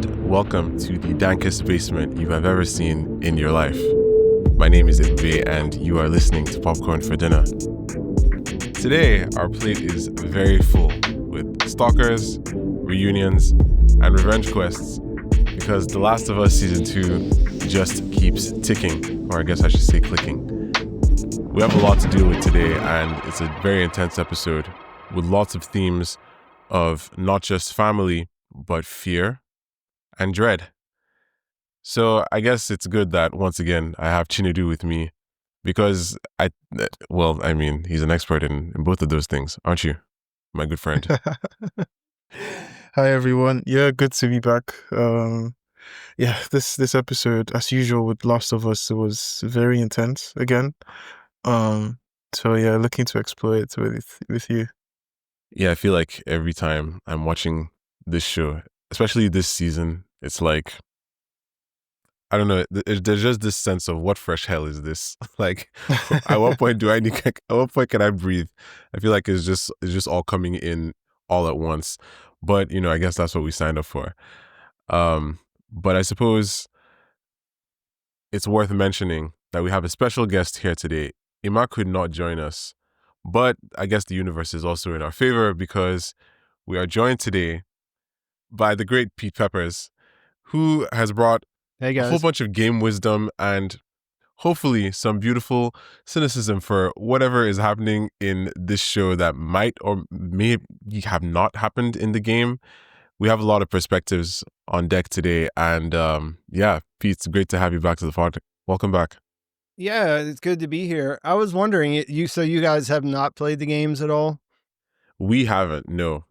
and welcome to the dankest basement you have ever seen in your life. My name is Ebube, and you are listening to Popcorn for Dinner. Today, our plate is very full with stalkers, reunions, and revenge quests, because The Last of Us Season 2 just keeps ticking, or I guess I should say clicking. We have a lot to deal with today, and it's a very intense episode with lots of themes of not just family, but fear and dread. So I guess it's good that once again I have Chinedu with me, because he's an expert in both of those things, aren't you, my good friend? Hi everyone. Yeah, good to be back. This episode, as usual with Last of Us, it was very intense again. Looking to explore it with you. Yeah, I feel like every time I'm watching this show, especially this season, it's like, I don't know, there's just this sense of what fresh hell is this? Like, at what point can I breathe? I feel like it's just all coming in all at once. But, I guess that's what we signed up for. But I suppose it's worth mentioning that we have a special guest here today. Ima could not join us, but I guess the universe is also in our favor, because we are joined today by the great Pete Peppers, who has brought Hey a whole guys. bunch of game wisdom and hopefully some beautiful cynicism for whatever is happening in this show that might or may have not happened in the game. We have a lot of perspectives on deck today, and Pete, it's great to have you back to the pod. Welcome back. Yeah, it's good to be here. I was wondering, so you guys have not played the games at all? We haven't, no.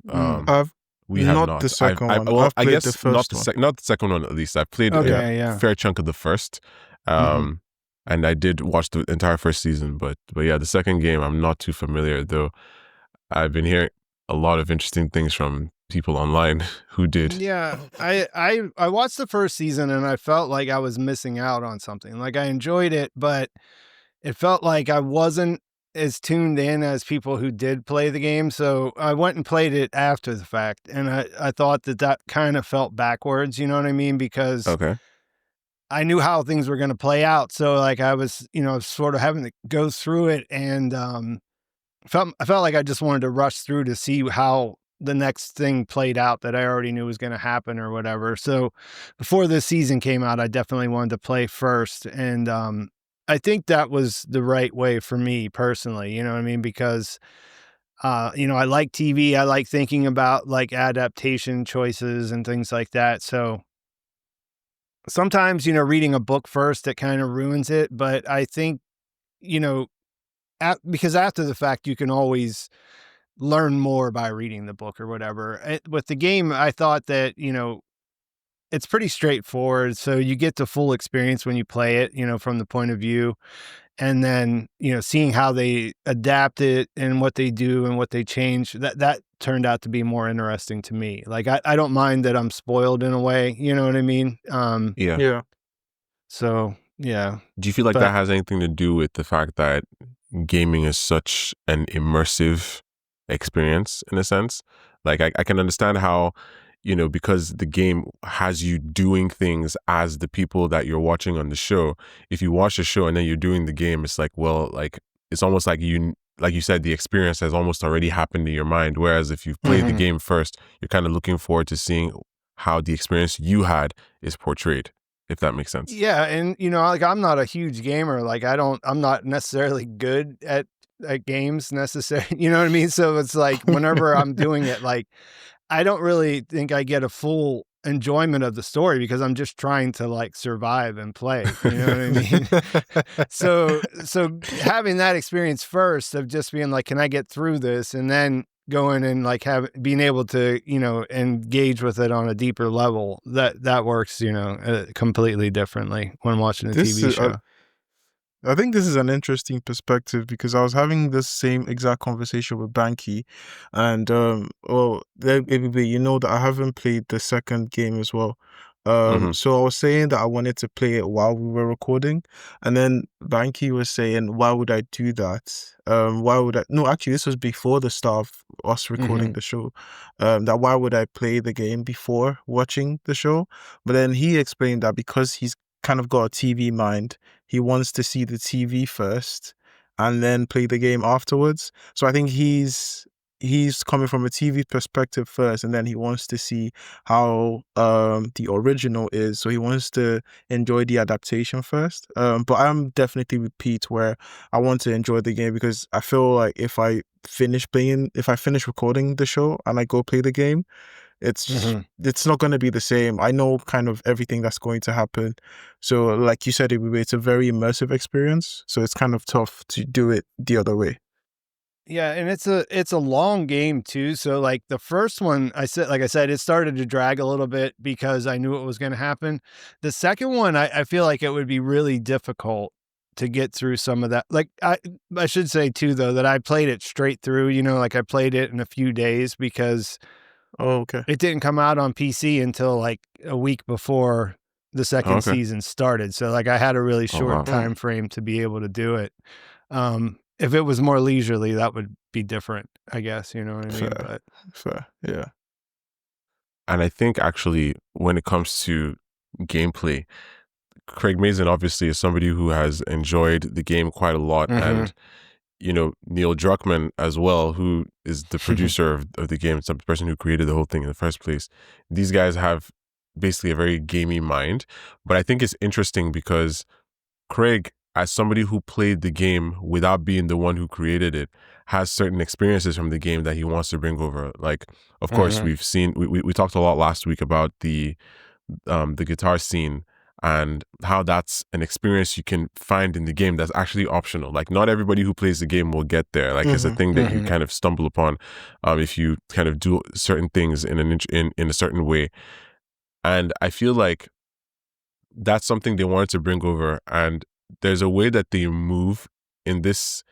We have not. The second one. Well, I've I played guess the first one. not the second one, at least. I've played a fair chunk of the first, and I did watch the entire first season. But yeah, the second game I'm not too familiar, though. I've been hearing a lot of interesting things from people online who did. Yeah, I watched the first season and I felt like I was missing out on something. Like, I enjoyed it, but it felt like I wasn't as tuned in as people who did play the game. So I went and played it after the fact, and I thought that kind of felt backwards, you know what I mean? Because I knew how things were going to play out. So like I was, sort of having to go through it, and I felt like I just wanted to rush through to see how the next thing played out that I already knew was going to happen or whatever. So before this season came out, I definitely wanted to play first. And I think that was the right way for me personally, you know what I mean? Because, I like TV. I like thinking about like adaptation choices and things like that. So sometimes, reading a book first, it kind of ruins it. But I think, because after the fact, you can always learn more by reading the book or whatever. With the game, I thought that, it's pretty straightforward. So you get the full experience when you play it, from the point of view. And then, seeing how they adapt it and what they do and what they change, that turned out to be more interesting to me. Like, I don't mind that I'm spoiled in a way, you know what I mean? Yeah. So, yeah. Do you feel like that has anything to do with the fact that gaming is such an immersive experience in a sense? Like, I can understand how, because the game has you doing things as the people that you're watching on the show. If you watch the show and then you're doing the game, it's like, well, like, it's almost like like you said, the experience has almost already happened in your mind. Whereas if you've played the game first, you're kind of looking forward to seeing how the experience you had is portrayed, if that makes sense. Yeah. And, like, I'm not a huge gamer. Like, I'm not necessarily good at games necessarily, you know what I mean? So it's like, whenever I'm doing it, like, I don't really think I get a full enjoyment of the story because I'm just trying to like survive and play, you know what I mean? So having that experience first of just being like, can I get through this? And then going and like being able to, engage with it on a deeper level, that works, completely differently when watching a TV show. I think this is an interesting perspective because I was having this same exact conversation with Banky, and Ebube, you know that I haven't played the second game as well, Mm-hmm. So I was saying that I wanted to play it while we were recording, and then Banky was saying, "Why would I do that? Why would I?" No, actually, this was before the start of us recording Mhm. the show. That why would I play the game before watching the show? But then he explained that because he's kind of got a TV mind, he wants to see the TV first and then play the game afterwards. So I think he's coming from a TV perspective first, and then he wants to see how the original is. So he wants to enjoy the adaptation first. But I'm definitely with Pete where I want to enjoy the game because I feel like if I finish recording the show and I go play the game, Mhm. it's not going to be the same. I know kind of everything that's going to happen. So like you said, it's a very immersive experience. So it's kind of tough to do it the other way. Yeah, and it's a long game too. So like the first one, like I said, it started to drag a little bit because I knew what was going to happen. The second one, I feel like it would be really difficult to get through some of that. Like I should say too though that I played it straight through. Like I played it in a few days because Oh, okay. it didn't come out on PC until like a week before the Oh, second okay. season started. So like I had a really Oh, short wow. time frame to be able to do it. If it was more leisurely, that would be different, I guess, you know what I mean? Fair. But Fair. Yeah. And I think actually, when it comes to gameplay, Craig Mazin obviously is somebody who has enjoyed the game quite a lot. Mhm. And, Neil Druckmann as well, who is the producer of the game, the person who created the whole thing in the first place. These guys have basically a very gamey mind. But I think it's interesting because Craig, as somebody who played the game without being the one who created it, has certain experiences from the game that he wants to bring over. Like, of course, Mhm. we've seen, we talked a lot last week about the guitar scene and how that's an experience you can find in the game that's actually optional. Like, not everybody who plays the game will get there. Like, it's a Mm-hmm. thing that you Mhm. kind of stumble upon if you kind of do certain things in a certain way. And I feel like that's something they wanted to bring over. And there's a way that they move in this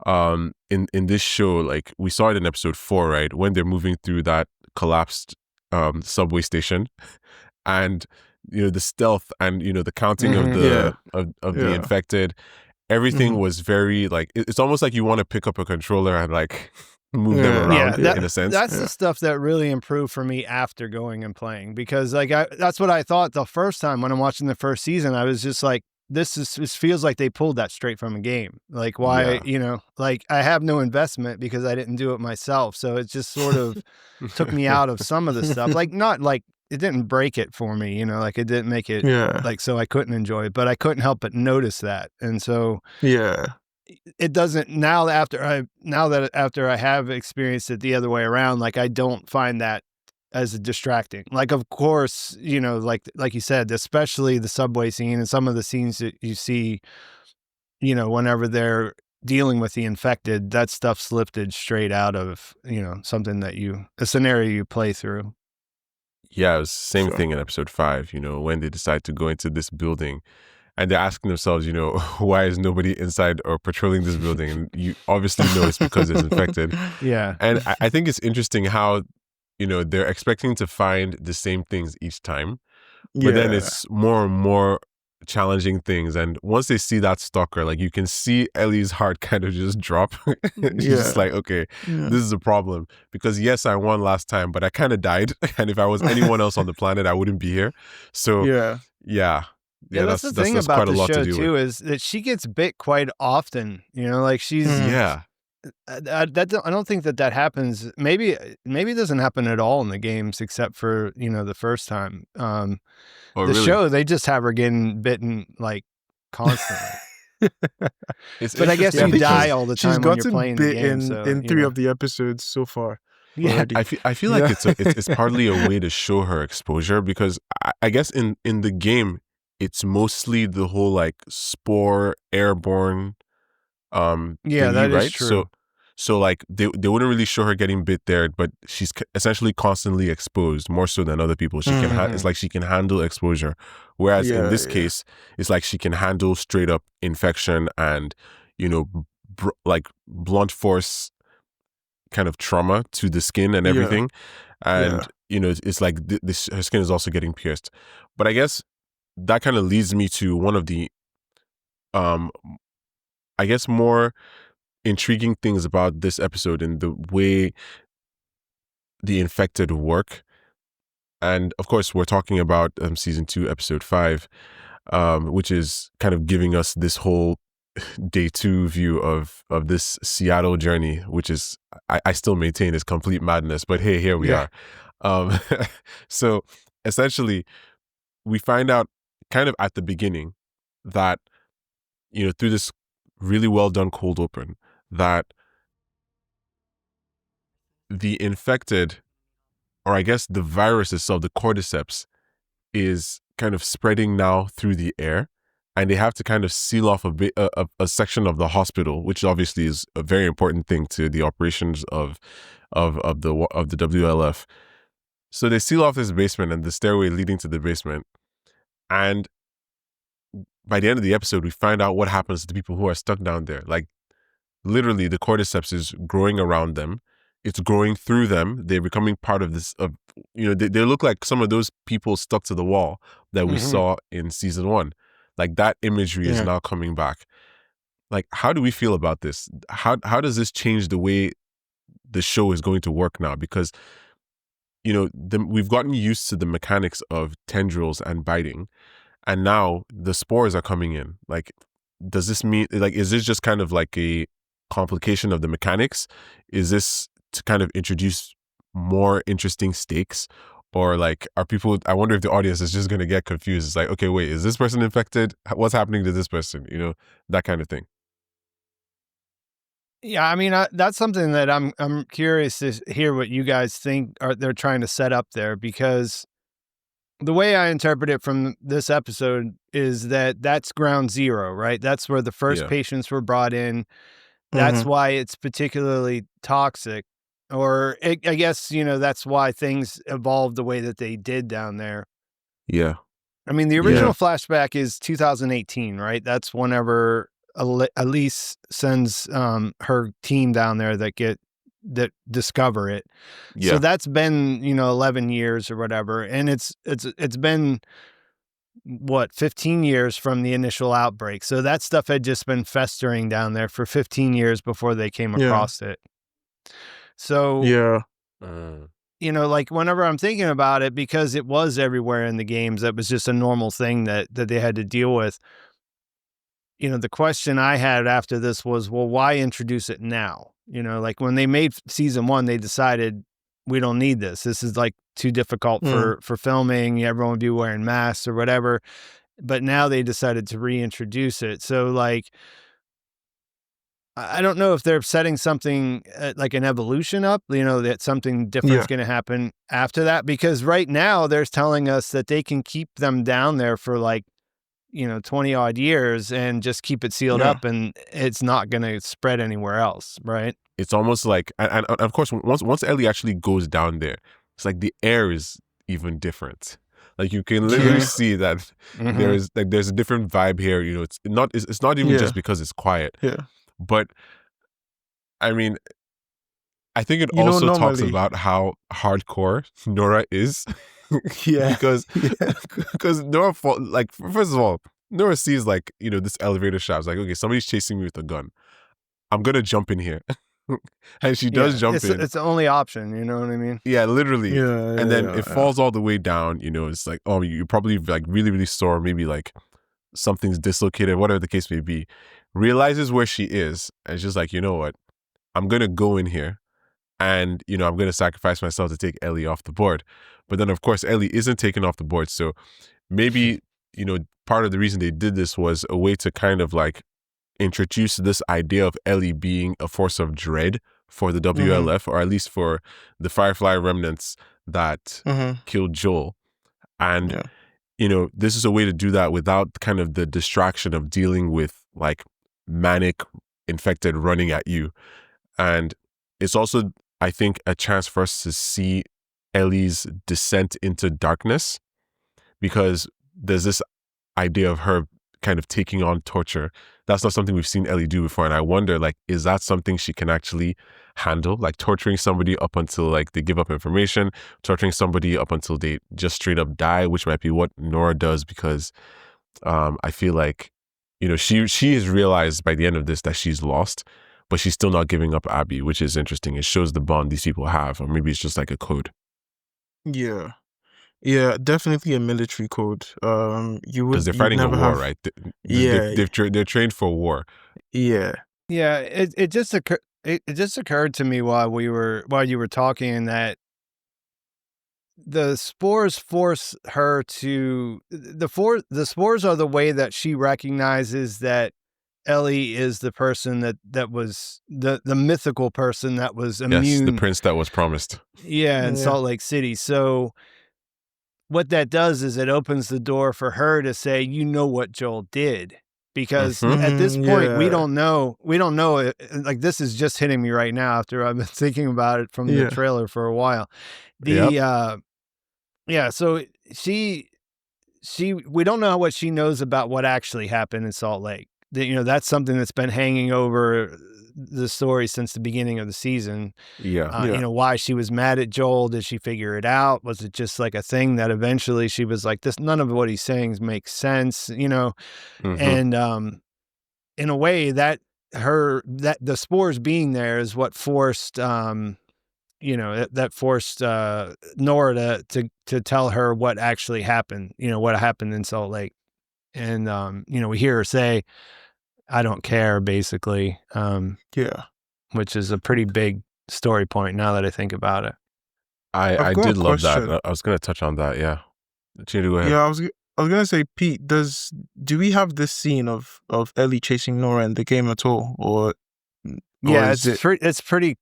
in this show. Like, we saw it in episode 4, right, when they're moving through that collapsed subway station, and the stealth and the counting of Mhm. Yeah. the Yeah. infected. Everything Mm-hmm. was very like it's almost like you want to pick up a controller and like move them Yeah. around Yeah, in a sense. that's the stuff that really improved for me after going and playing because like that's what I thought the first time when I'm watching the first season. I was just like, this feels like they pulled that straight from a game. Like why, Yeah. like I have no investment because I didn't do it myself. So it just sort of took me out of some of the stuff. Like not like it didn't break it for me, like it didn't make it Yeah. like so I couldn't enjoy it, but I couldn't help but notice that. And so Yeah. it doesn't now that after I have experienced it the other way around, like I don't find that as distracting. Like of course, like you said, especially the subway scene and some of the scenes that you see, whenever they're dealing with the infected, that stuff's lifted straight out of, something that a scenario you play through. Yeah, it was the same Sure. thing in episode 5, when they decide to go into this building and they're asking themselves, why is nobody inside or patrolling this building? And you obviously know it's because it's infected. Yeah. And I think it's interesting how, they're expecting to find the same things each time, but then Yeah. it's more and more challenging things. And once they see that stalker, like you can see Ellie's heart kind of just drop. She's just Yeah. like, okay, Yeah. this is a problem because yes, I won last time, but I kind of died. And if I was anyone else on the planet, I wouldn't be here. So Yeah. yeah. Yeah, Yeah, that's the thing that's about quite a the lot to show deal with. too is that she gets bit quite often. Like she's Mhm. Yeah. I don't think that happens. Maybe it doesn't happen at all in the games except for the first time. Oh, The really? show they just have her getting bitten like constantly. It's But I guess interesting you die because all the She's time when you're gotten playing the bit game. So in 3 of the episodes so far yeah, already. I feel Yeah. like it's partly a way to show her exposure because I guess in the game it's mostly the whole like spore airborne yeah, thingy, that is right? true. So like they wouldn't really show her getting bit there, but she's essentially constantly exposed more so than other people. She can it's Mhm. like she can handle exposure, whereas in Yeah. this Yeah. case it's like she can handle straight up infection and like blunt force kind of trauma to the skin and Yeah. everything. And Yeah. it's like this, her skin is also getting pierced. But I guess that kind of leads me to one of the, I guess, more intriguing things about this episode and the way the infected work. And of course, we're talking about season 2, episode 5, which is kind of giving us this whole day 2 view of this Seattle journey, which is, I still maintain, is complete madness. But hey, here we are. So essentially, we find out kind of at the beginning that, through this really well done cold open, that the infected, or I guess the virus itself, the cordyceps, is kind of spreading now through the air, and they have to kind of seal off a section of the hospital, which obviously is a very important thing to the operations of the WLF. So they seal off this basement and the stairway leading to the basement, and by the end of the episode, we find out what happens to the people who are stuck down there. Like, literally, the cordyceps is growing around them. It's growing through them. They're becoming part of this. They look like some of those people stuck to the wall that we saw in season 1. Like, that imagery is now coming back. Like, how do we feel about this? How does this change the way the show is going to work now? Because, we've gotten used to the mechanics of tendrils and biting, and now the spores are coming in. Like, does this mean, like, is this just kind of like a complication of the mechanics? Is this to kind of introduce more interesting stakes? Or like, are people, I wonder if the audience is just going to get confused. It's like, okay, wait, is this person infected? What's happening to this person? That kind of thing. Yeah, I mean, that's something that I'm curious to hear what you guys think they're trying to set up there, because the way I interpret it from this episode is that that's ground zero, right? That's where the first patients were brought in. That's why it's particularly toxic. Or I guess, that's why things evolved the way that they did down there. Yeah. I mean, the original flashback is 2018, right? That's whenever Elise sends her team down there that discover it. Yeah. So that's been, 11 years or whatever. And it's been, 15 years from the initial outbreak. So that stuff had just been festering down there for 15 years before they came across it. So, like, whenever I'm thinking about it, because it was everywhere in the games, that was just a normal thing that they had to deal with. The question I had after this was, well, why introduce it now? Like, when they made season 1, they decided we don't need this. This is like too difficult for filming. Everyone would be wearing masks or whatever. But now they decided to reintroduce it. So, like, I don't know if they're setting something like an evolution up, that something different is going to happen after that. Because right now they're telling us that they can keep them down there for like, 20 odd years and just keep it sealed up, and it's not going to spread anywhere else. Right. It's almost like, and of course, once Ellie actually goes down there, it's like the air is even different. Like, you can literally see that there's a different vibe here. It's not even just because it's quiet. Yeah. But I mean, I think it also talks about how hardcore Nora is. Because Nora, like, first of all, Nora sees, like, this elevator shaft. Like, okay, somebody's chasing me with a gun. I'm gonna jump in here. And she does jump in. It's the only option, you know what I mean? Yeah, literally. And then it falls all the way down. It's like, oh, you're probably like really, really sore. Maybe like something's dislocated, whatever the case may be. Realizes where she is, and she's like, you know what? I'm gonna go in here, and I'm gonna sacrifice myself to take Ellie off the board. But then, of course, Ellie isn't taken off the board. So maybe part of the reason they did this was a way to kind of like introduce this idea of Ellie being a force of dread for the WLF, or at least for the Firefly remnants that killed Joel. And this is a way to do that without kind of the distraction of dealing with like manic infected running at you. And it's also, I think, a chance for us to see Ellie's descent into darkness, because there's this idea of her kind of taking on torture that's not something we've seen Ellie do before. And I wonder, like, is that something she can actually handle? Like torturing somebody up until like they give up information, torturing somebody up until they just straight up die, which might be what Nora does, because I feel like, you know, she has realized by the end of this that she's lost, but she's still not giving up Abby, which is interesting. It shows the bond these people have, or maybe it's just like a code. Yeah. Yeah, definitely a military code. Because they're you'd fighting a never war, have. right? Yeah, They're trained for war. yeah, Yeah, it just occurred to me while you were talking that the spores force her to the spores are the way that she recognizes that Ellie is the person that was the mythical person that was immune. Yes, the prince that was promised. Yeah, in yeah, Salt Lake City. So what that does is it opens the door for her to say, you know what Joel did. Because at this point, we yeah, don't know. Like, this is just hitting me right now after I've been thinking about it from the yeah, trailer for a while. Yep. Yeah, so we don't know what she knows about what actually happened in Salt Lake. That's something that's been hanging over the story since the beginning of the season. Yeah. Why she was mad at Joel. Did she figure it out? Was it just like a thing that eventually she was like, none of what he's saying makes sense, Mhm. And in a way that the spores being there is what forced, that forced Nora to tell her what actually happened, what happened in Salt Lake. And, we hear her say, I don't care, basically, yeah. which is a pretty big story point now that I think about it. I've I got a did love that. question. I was going to touch on that. Yeah. Chinedu, go ahead. Yeah, I was gonna say, Pete, do we have this scene of Ellie chasing Nora in the game at all, or Yeah, is it? it's pretty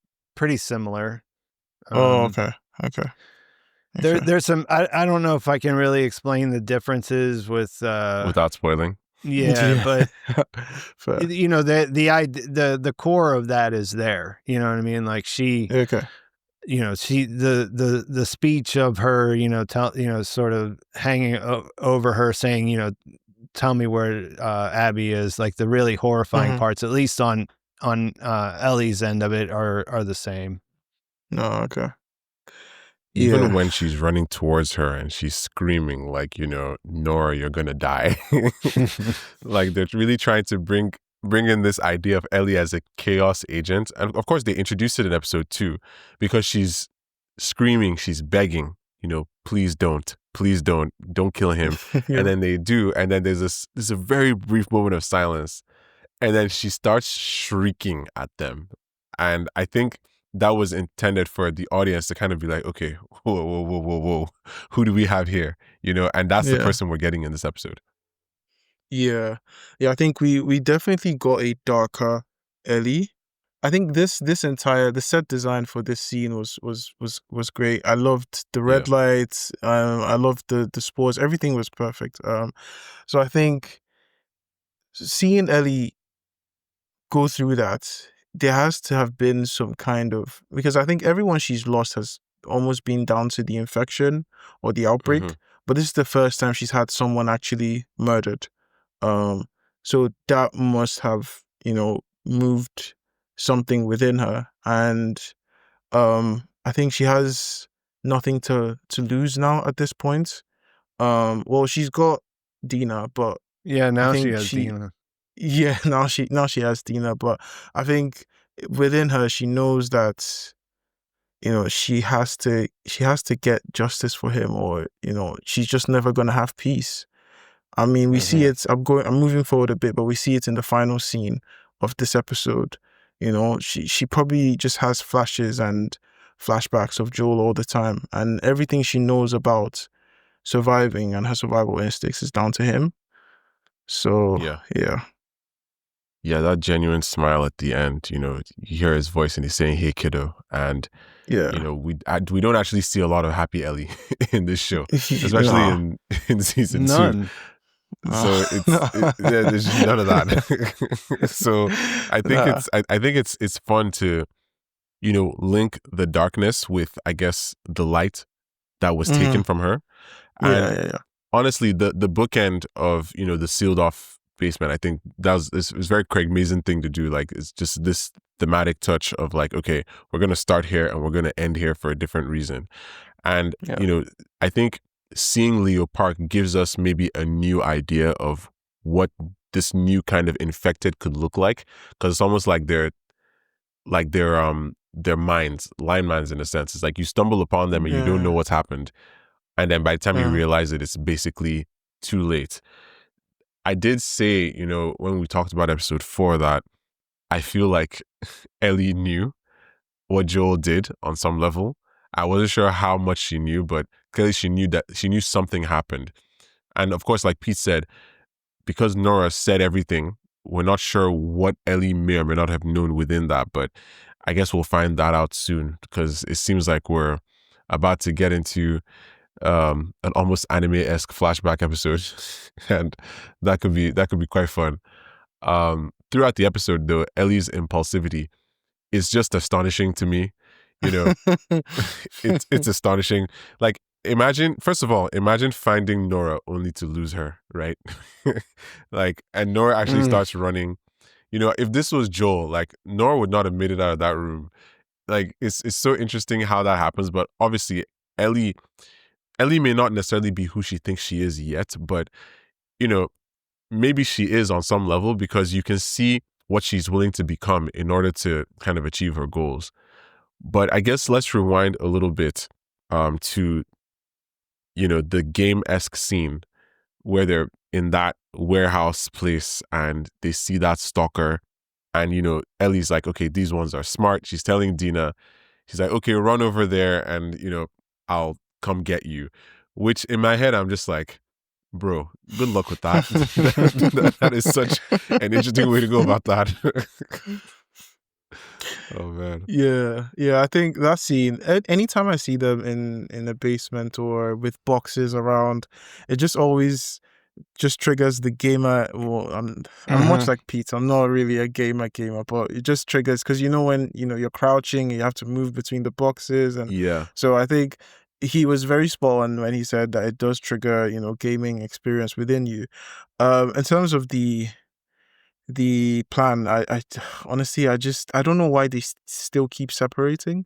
similar. Oh, okay. There's some, I don't know if I can really explain the differences with Without spoiling. yeah, but Fair. the core of that is there. You know what I mean? Like she, Okay. the speech of her, sort of hanging over her saying, tell me where Abby is, like the really horrifying parts, at least on Ellie's end of it are the same. No, okay. Even Yeah. when she's running towards her and she's screaming like, Nora, you're gonna die. Like they're really trying to bring in this idea of Ellie as a chaos agent. And of course they introduced it in episode 2 because she's screaming, she's begging, please don't kill him. Yeah. And then they do. And then there's a very brief moment of silence. And then she starts shrieking at them. And I think that was intended for the audience to kind of be like, okay, whoa, who do we have here? And that's the Yeah. person we're getting in this episode. Yeah. I think we definitely got a darker Ellie. I think the set design for this scene was great. I loved the red lights. I loved the spores. Everything was perfect. So I think seeing Ellie go through that, there has to have been some kind of, because I think everyone she's lost has almost been down to the infection or the outbreak, but this is the first time she's had someone actually murdered. So that must have, moved something within her. And I think she has nothing to lose now at this point. Well, she's got Dina, but yeah, now I she think has Dina. Yeah, now she has Dina, but I think within her she knows that she has to get justice for him, or she's just never gonna have peace. I mean, we see it. I'm moving forward a bit, but we see it in the final scene of this episode. She probably just has flashes and flashbacks of Joel all the time, and everything she knows about surviving and her survival instincts is down to him. So yeah, that genuine smile at the end, you hear his voice and he's saying, hey kiddo. And we don't actually see a lot of happy Ellie in this show, especially in season 2. So there's just none of that. So I think it's fun to link the darkness with, I guess, the light that was taken from her. And honestly, the bookend of the sealed off basement. I think it was very Craig Mazin thing to do. Like, it's just this thematic touch of like, okay, we're going to start here and we're going to end here for a different reason. And, I think seeing Leo Park gives us maybe a new idea of what this new kind of infected could look like. Because it's almost like they're minds, line minds in a sense. It's like you stumble upon them and you don't know what's happened. And then by the time you realize it, it's basically too late. I did say, when we talked about episode 4, that I feel like Ellie knew what Joel did on some level. I wasn't sure how much she knew, but clearly she knew something happened. And of course, like Pete said, because Nora said everything, we're not sure what Ellie may or may not have known within that, but I guess we'll find that out soon, because it seems like we're about to get into an almost anime-esque flashback episode, and that could be quite fun. Throughout the episode, though, Ellie's impulsivity is just astonishing to me. It's astonishing. Like, first of all, imagine finding Nora only to lose her, right? Like, and Nora actually starts running. If this was Joel, like, Nora would not have made it out of that room. Like, it's so interesting how that happens. But obviously, Ellie may not necessarily be who she thinks she is yet, but maybe she is on some level, because you can see what she's willing to become in order to kind of achieve her goals. But I guess let's rewind a little bit to the game-esque scene where they're in that warehouse place and they see that stalker, and Ellie's like, okay, these ones are smart. She's telling Dina, she's like, okay, run over there and I'll come get you. Which in my head I'm just like, bro, good luck with that. That is such an interesting way to go about that. Oh man. Yeah. I think that scene, anytime I see them in the basement or with boxes around, it just always just triggers the gamer. Well, I'm much like Pete. I'm not really a gamer, but it just triggers, because when you're crouching, you have to move between the boxes, and so I think he was very spot on when he said that it does trigger gaming experience within you. In terms of the plan, I honestly, I don't know why they still keep separating.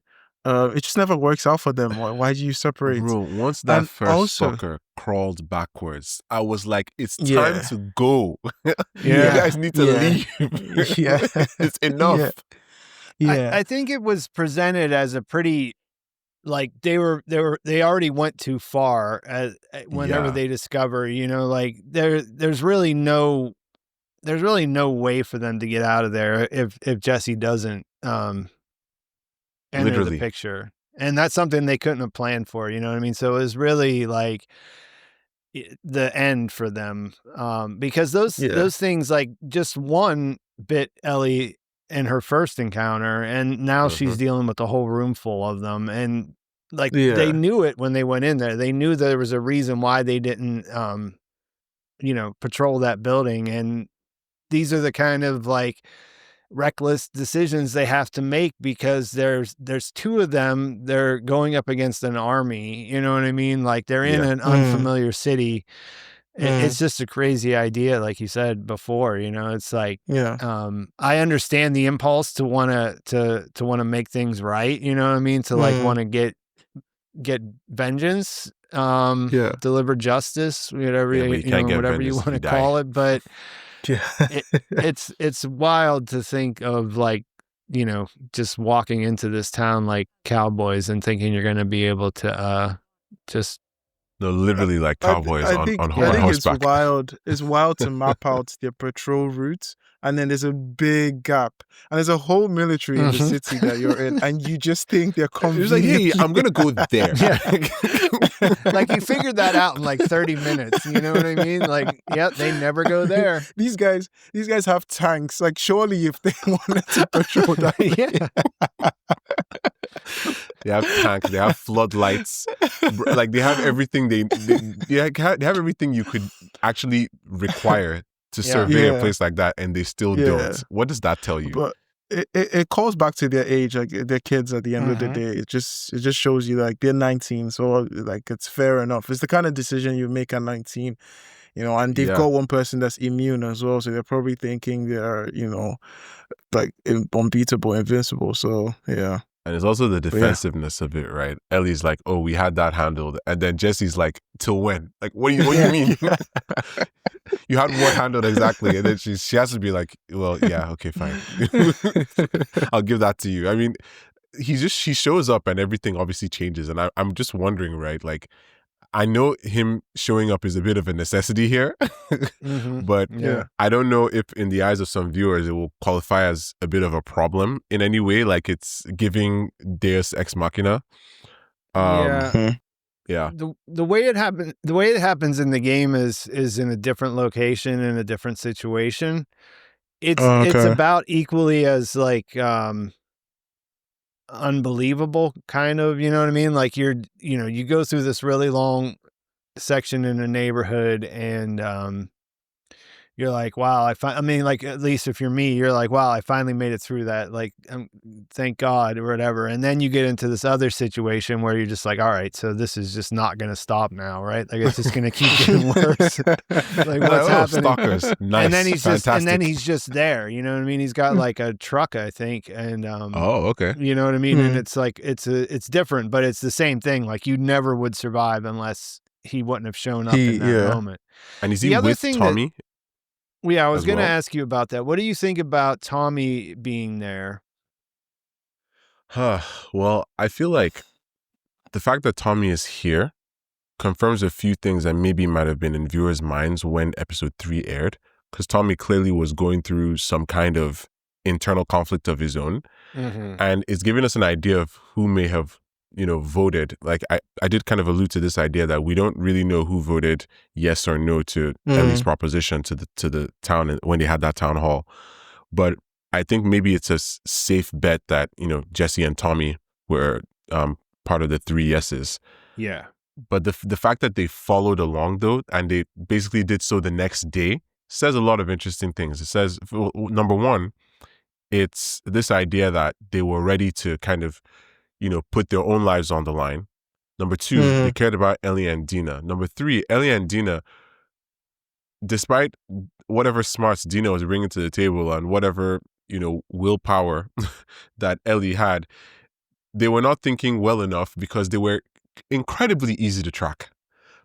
It just never works out for them. Why do you separate? Bro, once that first stalker crawled backwards, I was like, it's time to go. You guys need to leave. It's enough. I think it was presented as a pretty, like, they already went too far whenever they discover, like there's really no way for them to get out of there if Jesse doesn't enter the picture. And that's something they couldn't have planned for, you know what I mean? So it was really like the end for them, because those things, like, just one bit Ellie in her first encounter, and now she's dealing with a whole room full of them. And like, they knew it when they went in there. They knew there was a reason why they didn't patrol that building. And these are the kind of like reckless decisions they have to make, because there's two of them. They're going up against an army, you know what I mean? Like, they're in an unfamiliar city. It's just a crazy idea, like you said before. It's like, I understand the impulse to want to make things right, you know what I mean, to like want to get vengeance, deliver justice, whatever whatever you want to call it. But it's wild to think of, like, just walking into this town like cowboys and thinking you're going to be able to just literally like cowboys on horseback. I think it's wild to map out their patrol routes, and then there's a big gap, and there's a whole military in the city that you're in, and you just think they're coming. It's like, hey, I'm gonna go there. Like, you figured that out in like 30 minutes. You know what I mean? Like, they never go there. These guys have tanks. Like, surely if they wanted to patrol that, they have tanks, they have floodlights, like they have everything. They have everything you could actually require to survey a place like that, and they still don't. What does that tell you? But it calls back to their age, like they're kids at the end of the day. It just shows you, like, they're 19, so like it's fair enough. It's the kind of decision you make at 19. and they've Yeah. got one person that's immune as well, so they're probably thinking they're, like unbeatable, invincible. So yeah. And it's also the But yeah. defensiveness of it, right? Ellie's like, "Oh, we had that handled," and then Jesse's like, "Till when? Like, what do you mean? You had what handled exactly?" And then she has to be like, "Well, yeah, okay, fine. I'll give that to you." I mean, she shows up and everything obviously changes, and I'm just wondering, right? Like, I know him showing up is a bit of a necessity here, but Yeah. I don't know if in the eyes of some viewers it will qualify as a bit of a problem in any way, like it's giving Deus Ex Machina. Yeah. Yeah. The way it happens in the game is in a different location, in a different situation. It's Okay. about equally as like unbelievable, kind of, you know what I mean? Like you go through this really long section in a neighborhood, and you're like, wow, I mean, like, at least if you're me, you're like, wow, I finally made it through that. Like, thank God, or whatever. And then you get into this other situation where you're just like, all right, so this is just not going to stop now, right? Like, it's just going to keep getting worse. Like, what's happening? Stalkers, nice, and then he's fantastic. just there. You know what I mean? He's got like a truck, I think, and Oh, okay. you know what I mean? And it's like it's different, but it's the same thing. Like, you never would survive unless he wouldn't have shown up in that moment. And is he with Tommy? I was going to well? ask you about that. What do you think about Tommy being there? Well, I feel like the fact that Tommy is here confirms a few things that maybe might have been in viewers' minds when episode 3 aired, because Tommy clearly was going through some kind of internal conflict of his own, and it's giving us an idea of who may have voted. Like I did kind of allude to this idea that we don't really know who voted yes or no to Ellie's proposition to the town when they had that town hall, but I think maybe it's a safe bet that Jesse and Tommy were part of the 3 yeses. Yeah. But the fact that they followed along though, and they basically did so the next day, says a lot of interesting things. It says, number one, it's this idea that they were ready to kind of put their own lives on the line. Number 2, they cared about Ellie and Dina. Number 3, Ellie and Dina, despite whatever smarts Dina was bringing to the table and whatever, willpower that Ellie had, they were not thinking well enough because they were incredibly easy to track.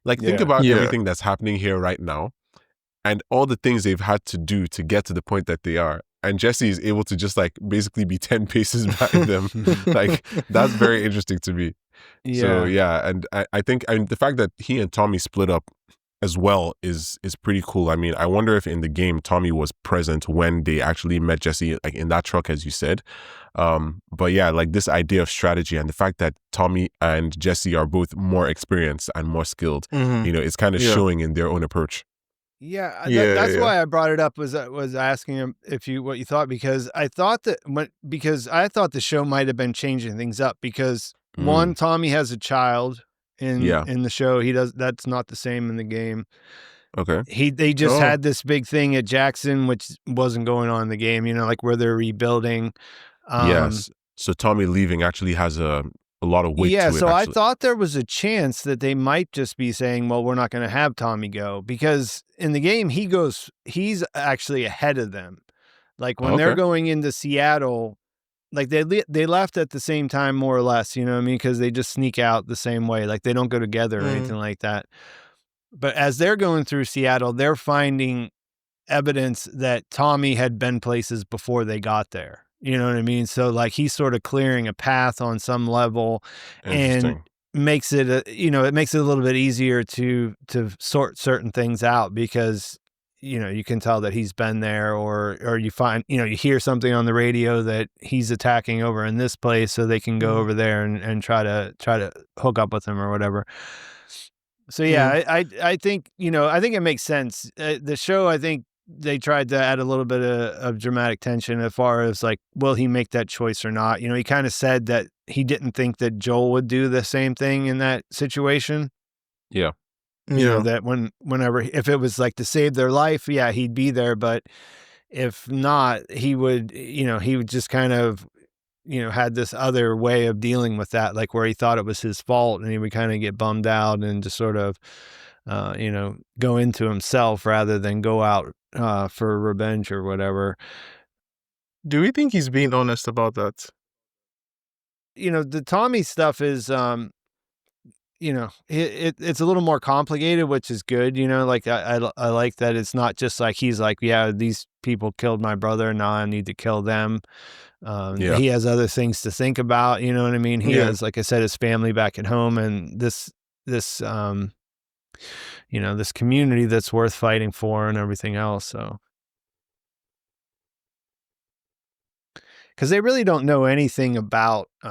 Like, think about everything that's happening here right now and all the things they've had to do to get to the point that they are. And Jesse is able to just like basically be 10 paces behind them. Like, that's very interesting to me. Yeah. So yeah, and I think the fact that he and Tommy split up as well is pretty cool. I mean, I wonder if in the game Tommy was present when they actually met Jesse, like in that truck, as you said. But yeah, like this idea of strategy and the fact that Tommy and Jesse are both more experienced and more skilled, it's kind of showing in their own approach. Yeah, that's why I brought it up, was asking him what you thought, because I thought the show might have been changing things up, because one, Tommy has a child in the show. That's not the same in the game. Okay. They just had this big thing at Jackson, which wasn't going on in the game, like where they're rebuilding. Yes. So Tommy leaving actually has a lot of weight to it. Yeah, so actually. I thought there was a chance that they might just be saying, well, we're not going to have Tommy go, because in the game he's actually ahead of them. Like when they're going into Seattle, like they left at the same time, more or less, you know what I mean? Because they just sneak out the same way. Like they don't go together or anything like that. But as they're going through Seattle, they're finding evidence that Tommy had been places before they got there. You know what I mean? So like he's sort of clearing a path on some level, and makes it it makes it a little bit easier to sort certain things out, because you can tell that he's been there, or you find you hear something on the radio that he's attacking over in this place, so they can go over there and try to hook up with him or whatever. So yeah, I think I think it makes sense. The show, I think they tried to add a little bit of dramatic tension as far as like, will he make that choice or not? He kind of said that he didn't think that Joel would do the same thing in that situation. Yeah. That whenever, if it was like to save their life, yeah, he'd be there. But if not, he would just kind of, had this other way of dealing with that, like where he thought it was his fault and he would kind of get bummed out and just sort of, go into himself rather than go out for revenge or whatever. Do we think he's being honest about that? The Tommy stuff is, it's a little more complicated, which is good. Like I like that it's not just like he's like, yeah, these people killed my brother, now I need to kill them. Yeah. He has other things to think about. You know what I mean? He Yeah. has, like I said, his family back at home, and this this community that's worth fighting for and everything else. So, because they really don't know anything about, they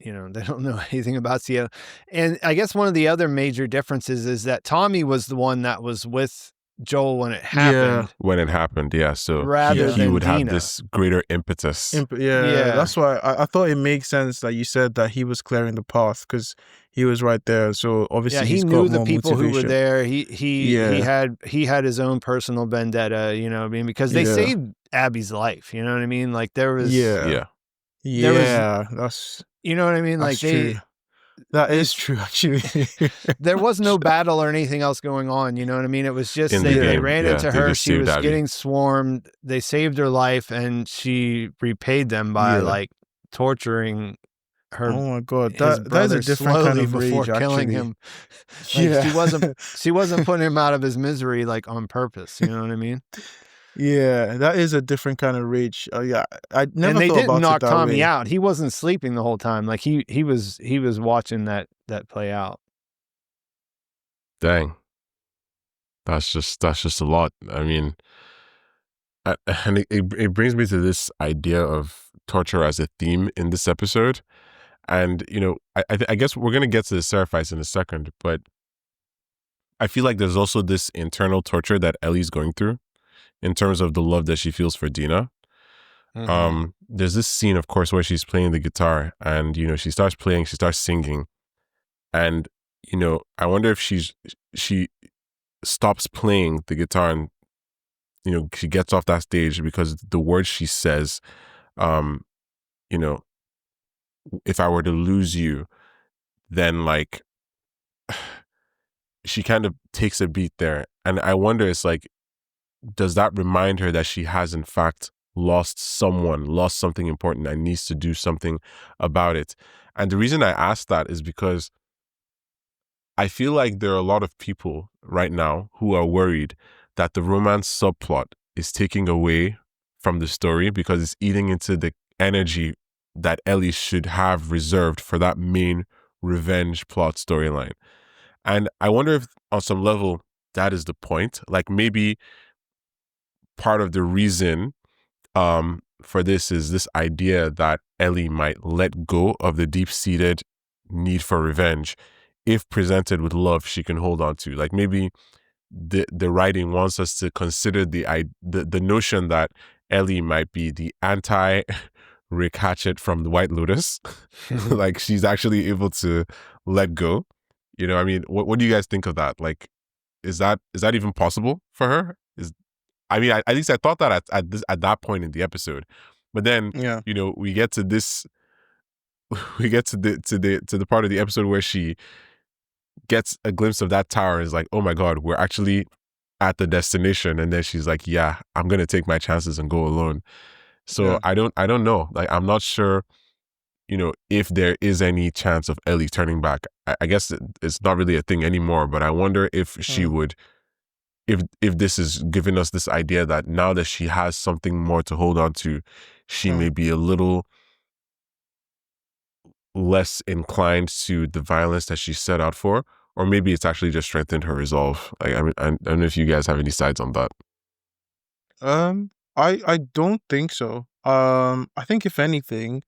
don't know anything about Seattle. And I guess one of the other major differences is that Tommy was the one that was with Joel when it happened. When it happened, yeah. So Rather he than would have Dina. this greater impetus. Yeah, that's why I thought it makes sense that you said that he was clearing the path because he was right there. So obviously, he he's knew got the more people who were motivation. there. He had his own personal vendetta. You know what I mean? Because they saved Abby's life. You know what I mean? Like there was Yeah. That's you know what I mean? that's Like true. That is true, actually. there was no battle or anything else going on. You know what I mean? It was just In the they game, ran yeah, into they her. just She saved was Abby. getting swarmed. They saved her life, and she repaid them by Yeah. like torturing her. Oh my god, his that is brother a different kind slowly of before rage, killing actually. him. Like, she wasn't putting him out of his misery like on purpose. You know what I mean? Yeah, that is a different kind of rage. Yeah, I never And they thought didn't about knock it that Tommy way. out. He wasn't sleeping the whole time. Like he was watching that play out. Dang. That's just a lot. I mean, and it brings me to this idea of torture as a theme in this episode. And, I guess we're going to get to the Seraphites in a second, but I feel like there's also this internal torture that Ellie's going through in terms of the love that she feels for Dina. Mhm. There's this scene, of course, where she's playing the guitar and, she starts playing, she starts singing. And, I wonder if she stops playing the guitar and, she gets off that stage because the words she says, you know, if I were to lose you, then like she kind of takes a beat there. And I wonder, it's like, does that remind her that she has in fact lost something important and needs to do something about it? And the reason I ask that is because I feel like there are a lot of people right now who are worried that the romance subplot is taking away from the story because it's eating into the energy that Ellie should have reserved for that main revenge plot storyline. And I wonder if on some level that is the point. Like maybe part of the reason for this is this idea that Ellie might let go of the deep-seated need for revenge if presented with love she can hold on to. Like maybe the writing wants us to consider the notion that Ellie might be the anti Rick Hatchett from the White Lotus. Like she's actually able to let go. I mean, what do you guys think of that? Like, is that even possible for her? At least I thought that at that point in the episode, but then Yeah. we get to this, we get to the part of the episode where she gets a glimpse of that tower and is like, oh my god, we're actually at the destination, and then she's like, yeah, I'm gonna take my chances and go alone. So Yeah. I don't know. Like I'm not sure, if there is any chance of Ellie turning back. I guess it's not really a thing anymore, but I wonder if she would. If this is giving us this idea that now that she has something more to hold on to, she may be a little less inclined to the violence that she set out for, or maybe it's actually just strengthened her resolve. Like, I mean, I don't know if you guys have any sides on that. I don't think so. I think if anything,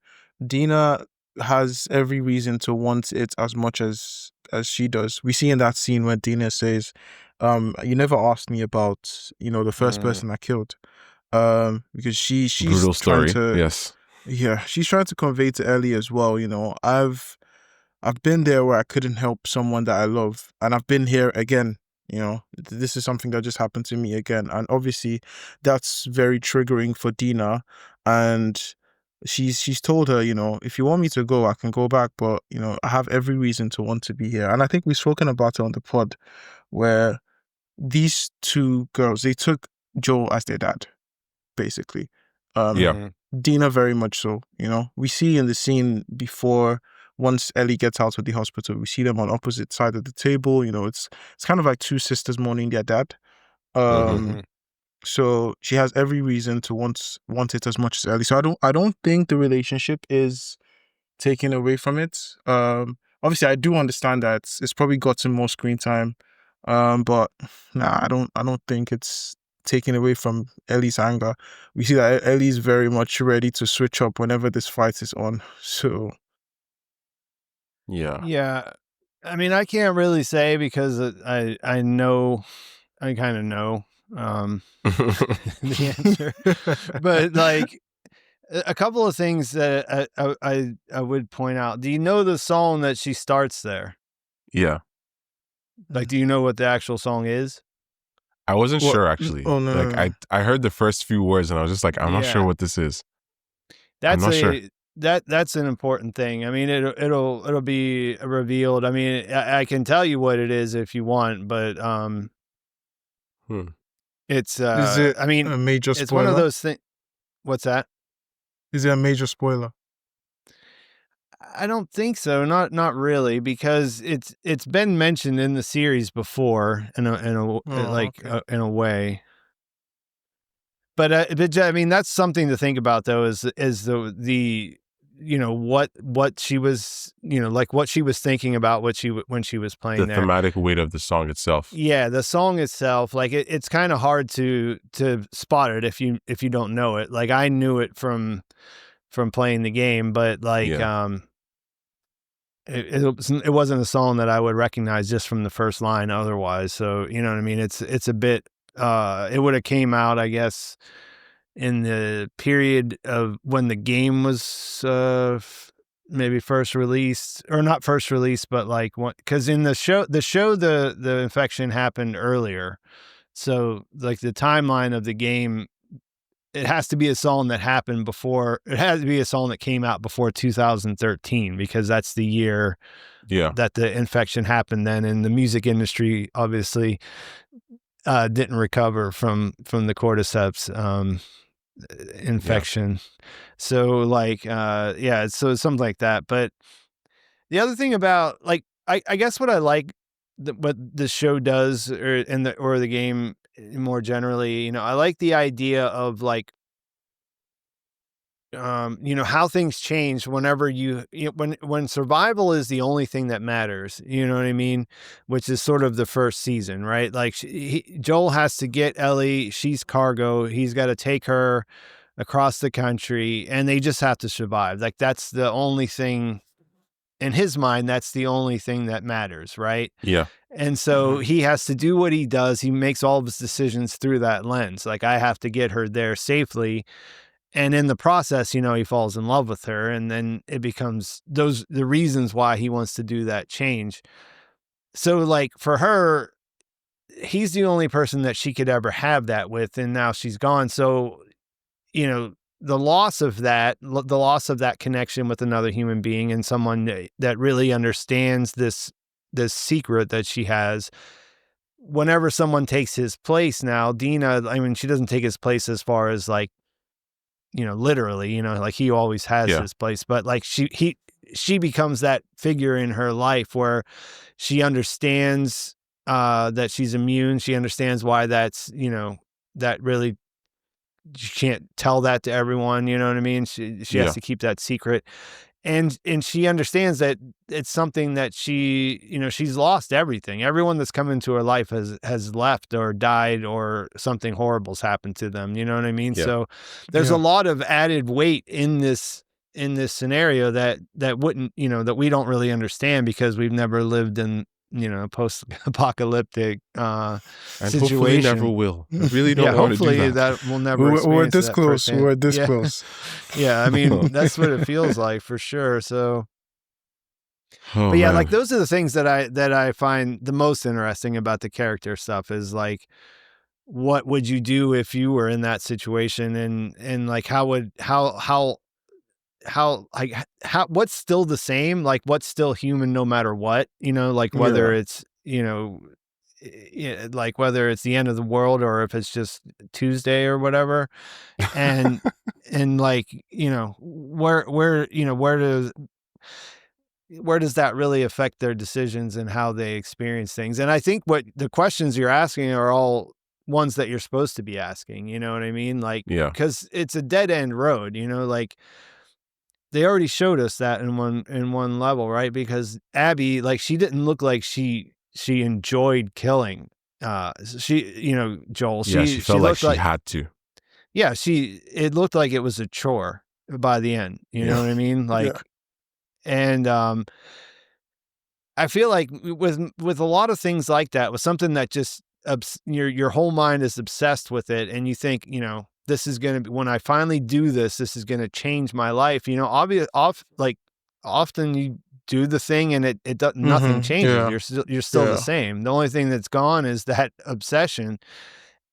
Dina has every reason to want it as much as she does. We see in that scene where Dina says, you never asked me about, the first person I killed. Because she's Brutal trying story. to Yes. yeah, she's trying to convey to Ellie as well, I've been there where I couldn't help someone that I love, and I've been here again. This is something that just happened to me again, and obviously, that's very triggering for Dina. And she's told her, if you want me to go, I can go back, but I have every reason to want to be here. And I think we've spoken about it on the pod where these two girls, they took Joel as their dad, basically. Yeah. Dina very much so, you know. We see in the scene before, once Ellie gets out of the hospital, we see them on opposite side of the table. You know, it's kind of like two sisters mourning their dad. So she has every reason to want it as much as Ellie. So I don't think the relationship is taken away from it. Obviously I do understand that it's probably gotten more screen time. But nah, I don't think it's taken away from Ellie's anger. We see that Ellie's very much ready to switch up whenever this fight is on. So yeah. I mean, I can't really say because I know, I kind of know the answer, but like a couple of things that I would point out. Do you know the song that she starts there? Yeah. Like, do you know what the actual song is? I wasn't What? sure actually. Oh, no, like no, no. I heard the first few words and I was just like, I'm not sure Yeah. what this is. That's not sure. that's an important thing. I mean, it'll be revealed. I mean, I can tell you what it is if you want, but it's Is it I mean, a major it's one of spoiler? those things. What's that? Is it a major spoiler? I don't think so. Not really, because it's been mentioned in the series before in Okay. in a way. But I mean, that's something to think about though. Is the you know what she was, you know, like what she was thinking about when she was playing The there. thematic weight of the song itself. Yeah, the song itself, like it's kind of hard to spot it if you don't know it. Like I knew it from playing the game, but like it wasn't a song that I would recognize just from the first line otherwise. So, you know what I mean? It's a bit, it would have came out, I guess, in the period of when the game was, maybe first released, or not first released, but like cause in the show, the infection happened earlier. So like the timeline of the game, it has to be a song that happened before. It has to be a song that came out before 2013 because that's the year that the infection happened then, and the music industry obviously didn't recover from the cordyceps infection. So like yeah, so something like that. But the other thing about like I guess what I like what the show does or the game more generally, you know, I like the idea of like you know, how things change whenever when survival is the only thing that matters, you know what I mean? Which is sort of the first season, right? Like Joel has to get Ellie, she's cargo. He's got to take her across the country and they just have to survive. Like that's the only thing in his mind. That's the only thing that matters. Right. Yeah. And so he has to do what he does. He makes all of his decisions through that lens. Like I have to get her there safely. And in the process, you know, he falls in love with her, and then it becomes the reasons why he wants to do that change. So like for her, he's the only person that she could ever have that with, and now she's gone. So, you know, the loss of that connection with another human being and someone that really understands this secret that she has. Whenever someone takes his place now, Dina, I mean, she doesn't take his place as far as like, you know, literally, you know, like he always has his place, but like she becomes that figure in her life where she understands that she's immune. She understands why that's, you know, that really, you can't tell that to everyone, you know what I mean? She has to keep that secret. And she understands that it's something that she, you know, she's lost everything. Everyone that's come into her life has left or died or something horrible's happened to them. You know what I mean? Yeah. So there's a lot of added weight in this scenario that wouldn't, you know, that we don't really understand because we've never lived in, you know, post-apocalyptic and situation. hopefully never will. I really don't want to do hopefully that. will never We're experience this that close. firsthand. We're this close. Yeah, I mean, that's what it feels like for sure. So Oh, but yeah, man. like those are the things that I find the most interesting about the character stuff is like, what would you do if you were in that situation, and like what's still the same, like what's still human no matter what, you know, like whether it's, you know, like whether it's the end of the world or if it's just Tuesday or whatever. And like, where does that really affect their decisions and how they experience things? And I think what the questions you're asking are all ones that you're supposed to be asking, you know what I mean? Like, Yeah. because it's a dead end road, like they already showed us that in one level, right? Because Abby, like, she didn't look like she enjoyed killing. Joel. Yeah, she felt like she had to. Yeah, it looked like it was a chore by the end. You know what I mean? Like, and I feel like with a lot of things like that, with something that just your whole mind is obsessed with it, and you think, this is going to be, when I finally do this is going to change my life. Often you do the thing and it does, nothing changes. You're still the same. The only thing that's gone is that obsession.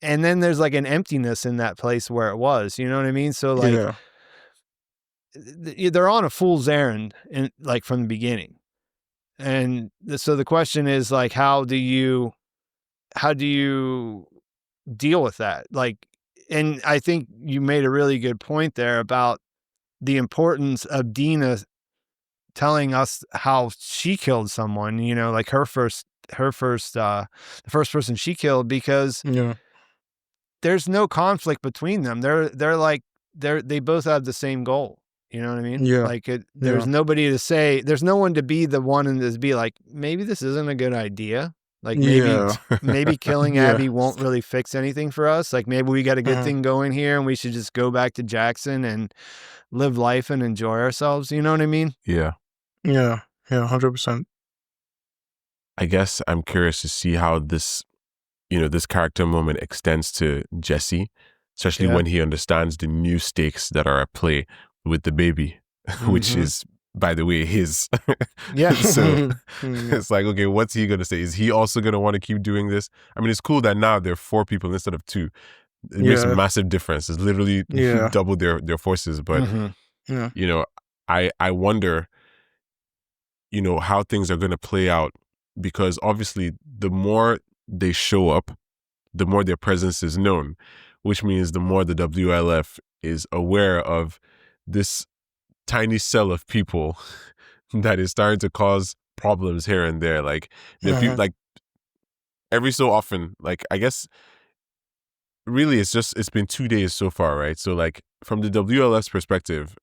And then there's like an emptiness in that place where it was, you know what I mean? So like, they're on a fool's errand like from the beginning. And so the question is like, how do you deal with that? Like, and I think you made a really good point there about the importance of Dina telling us how she killed someone, like the first person she killed, because there's no conflict between them. They both have the same goal. You know what I mean? Yeah. Like there's nobody to say, there's no one to be the one and to be like, maybe this isn't a good idea. Like maybe killing Abby won't really fix anything for us. Like maybe we got a good thing going here and we should just go back to Jackson and live life and enjoy ourselves. You know what I mean? Yeah. Yeah. 100%. I guess I'm curious to see how this character moment extends to Jesse, especially when he understands the new stakes that are at play with the baby, which is, by the way, his. Yeah. So it's like, okay, what's he going to say? Is he also going to want to keep doing this? I mean, it's cool that now there are 4 people instead of 2. It makes a massive difference. It's literally double their forces. But, I wonder, how things are going to play out, because obviously the more they show up, the more their presence is known, which means the more the WLF is aware of this tiny cell of people that is starting to cause problems here and there. Like, people, like every so often, like, I guess really it's been 2 days so far, right? So like from the WLF's perspective,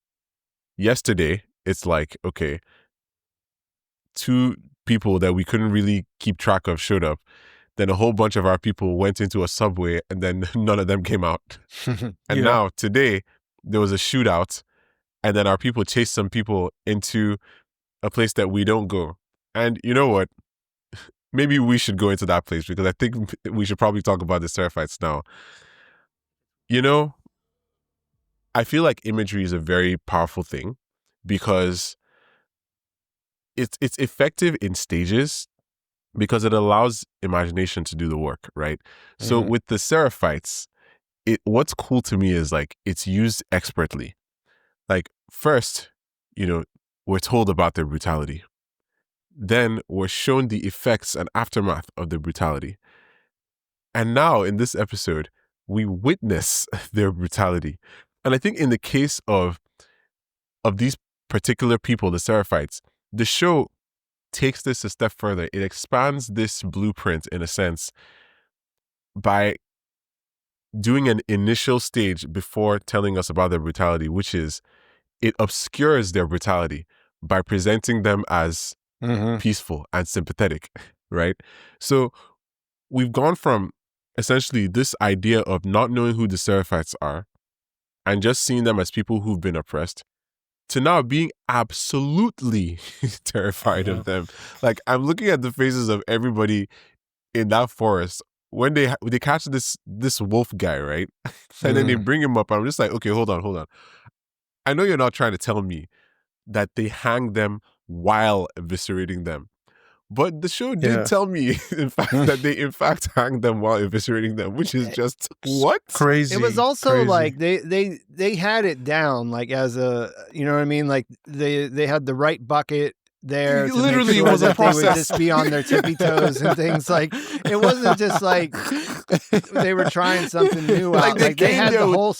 yesterday it's like, okay, 2 people that we couldn't really keep track of showed up. Then a whole bunch of our people went into a subway and then none of them came out. And now today there was a shootout and then our people chased some people into a place that we don't go. And you know what? Maybe we should go into that place, because I think we should probably talk about the Seraphites now. I feel like imagery is a very powerful thing, because it's effective in stages, because it allows imagination to do the work, right? So with the Seraphites, what's cool to me is like it's used expertly. Like first, we're told about their brutality. Then we're shown the effects and aftermath of the brutality. And now in this episode, we witness their brutality. And I think in the case of these particular people, the Seraphites, the show takes this a step further. It expands this blueprint in a sense by doing an initial stage before telling us about their brutality, which is it obscures their brutality by presenting them as peaceful and sympathetic, right? So we've gone from essentially this idea of not knowing who the Seraphites are and just seeing them as people who've been oppressed, to now being absolutely terrified of them. Like, I'm looking at the faces of everybody in that forest when they catch this wolf guy, right? And then they bring him up. I'm just like, okay, hold on. I know you're not trying to tell me that they hang them while eviscerating them. But the show did tell me, in fact, that they in fact hang them while eviscerating them, which is just what? Crazy. It was also like they had it down, like as a, you know what I mean? Like they had the right bucket. there to Literally, make it sure was a that they would process. just be on their tippy toes and things. Like, it wasn't just like they were trying something new Like, out. they Like, they came had there the with- whole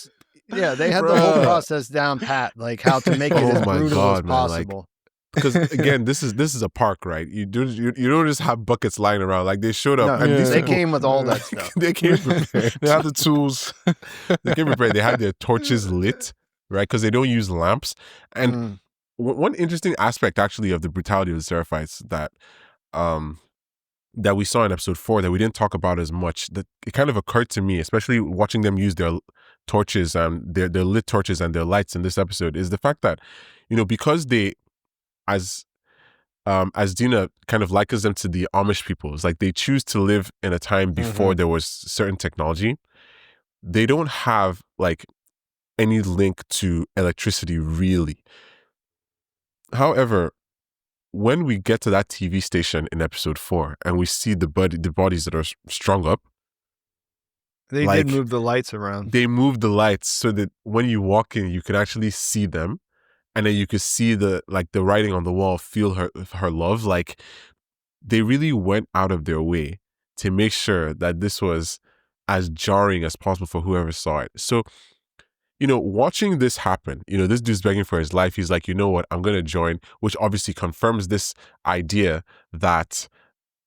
they had the whole Bruh. process down pat, like how to make it Oh as my brutal God, as man, like, possible. because again, this is a park, right? You don't just have buckets lying around. Like, they showed up, No, and these they people, came with all that stuff. they came prepared. They had the tools. They came prepared. They had their torches lit, right? Because they don't use lamps. And Mm. one interesting aspect, actually, of the brutality of the Seraphites that we saw in episode 4 that we didn't talk about as much, that it kind of occurred to me, especially watching them use their torches and their lit torches and their lights in this episode, is the fact that, because they, as Dina kind of likens them to the Amish people, it's like they choose to live in a time before there was certain technology. They don't have like any link to electricity, really. However, when we get to that TV station in episode 4 and we see the bodies that are strung up, They like, did move the lights around. they move the lights so that when you walk in, you can actually see them, and then you could see the writing on the wall, feel her love. Like, they really went out of their way to make sure that this was as jarring as possible for whoever saw it. So, watching this happen, this dude's begging for his life. He's like, you know what, I'm going to join, which obviously confirms this idea that,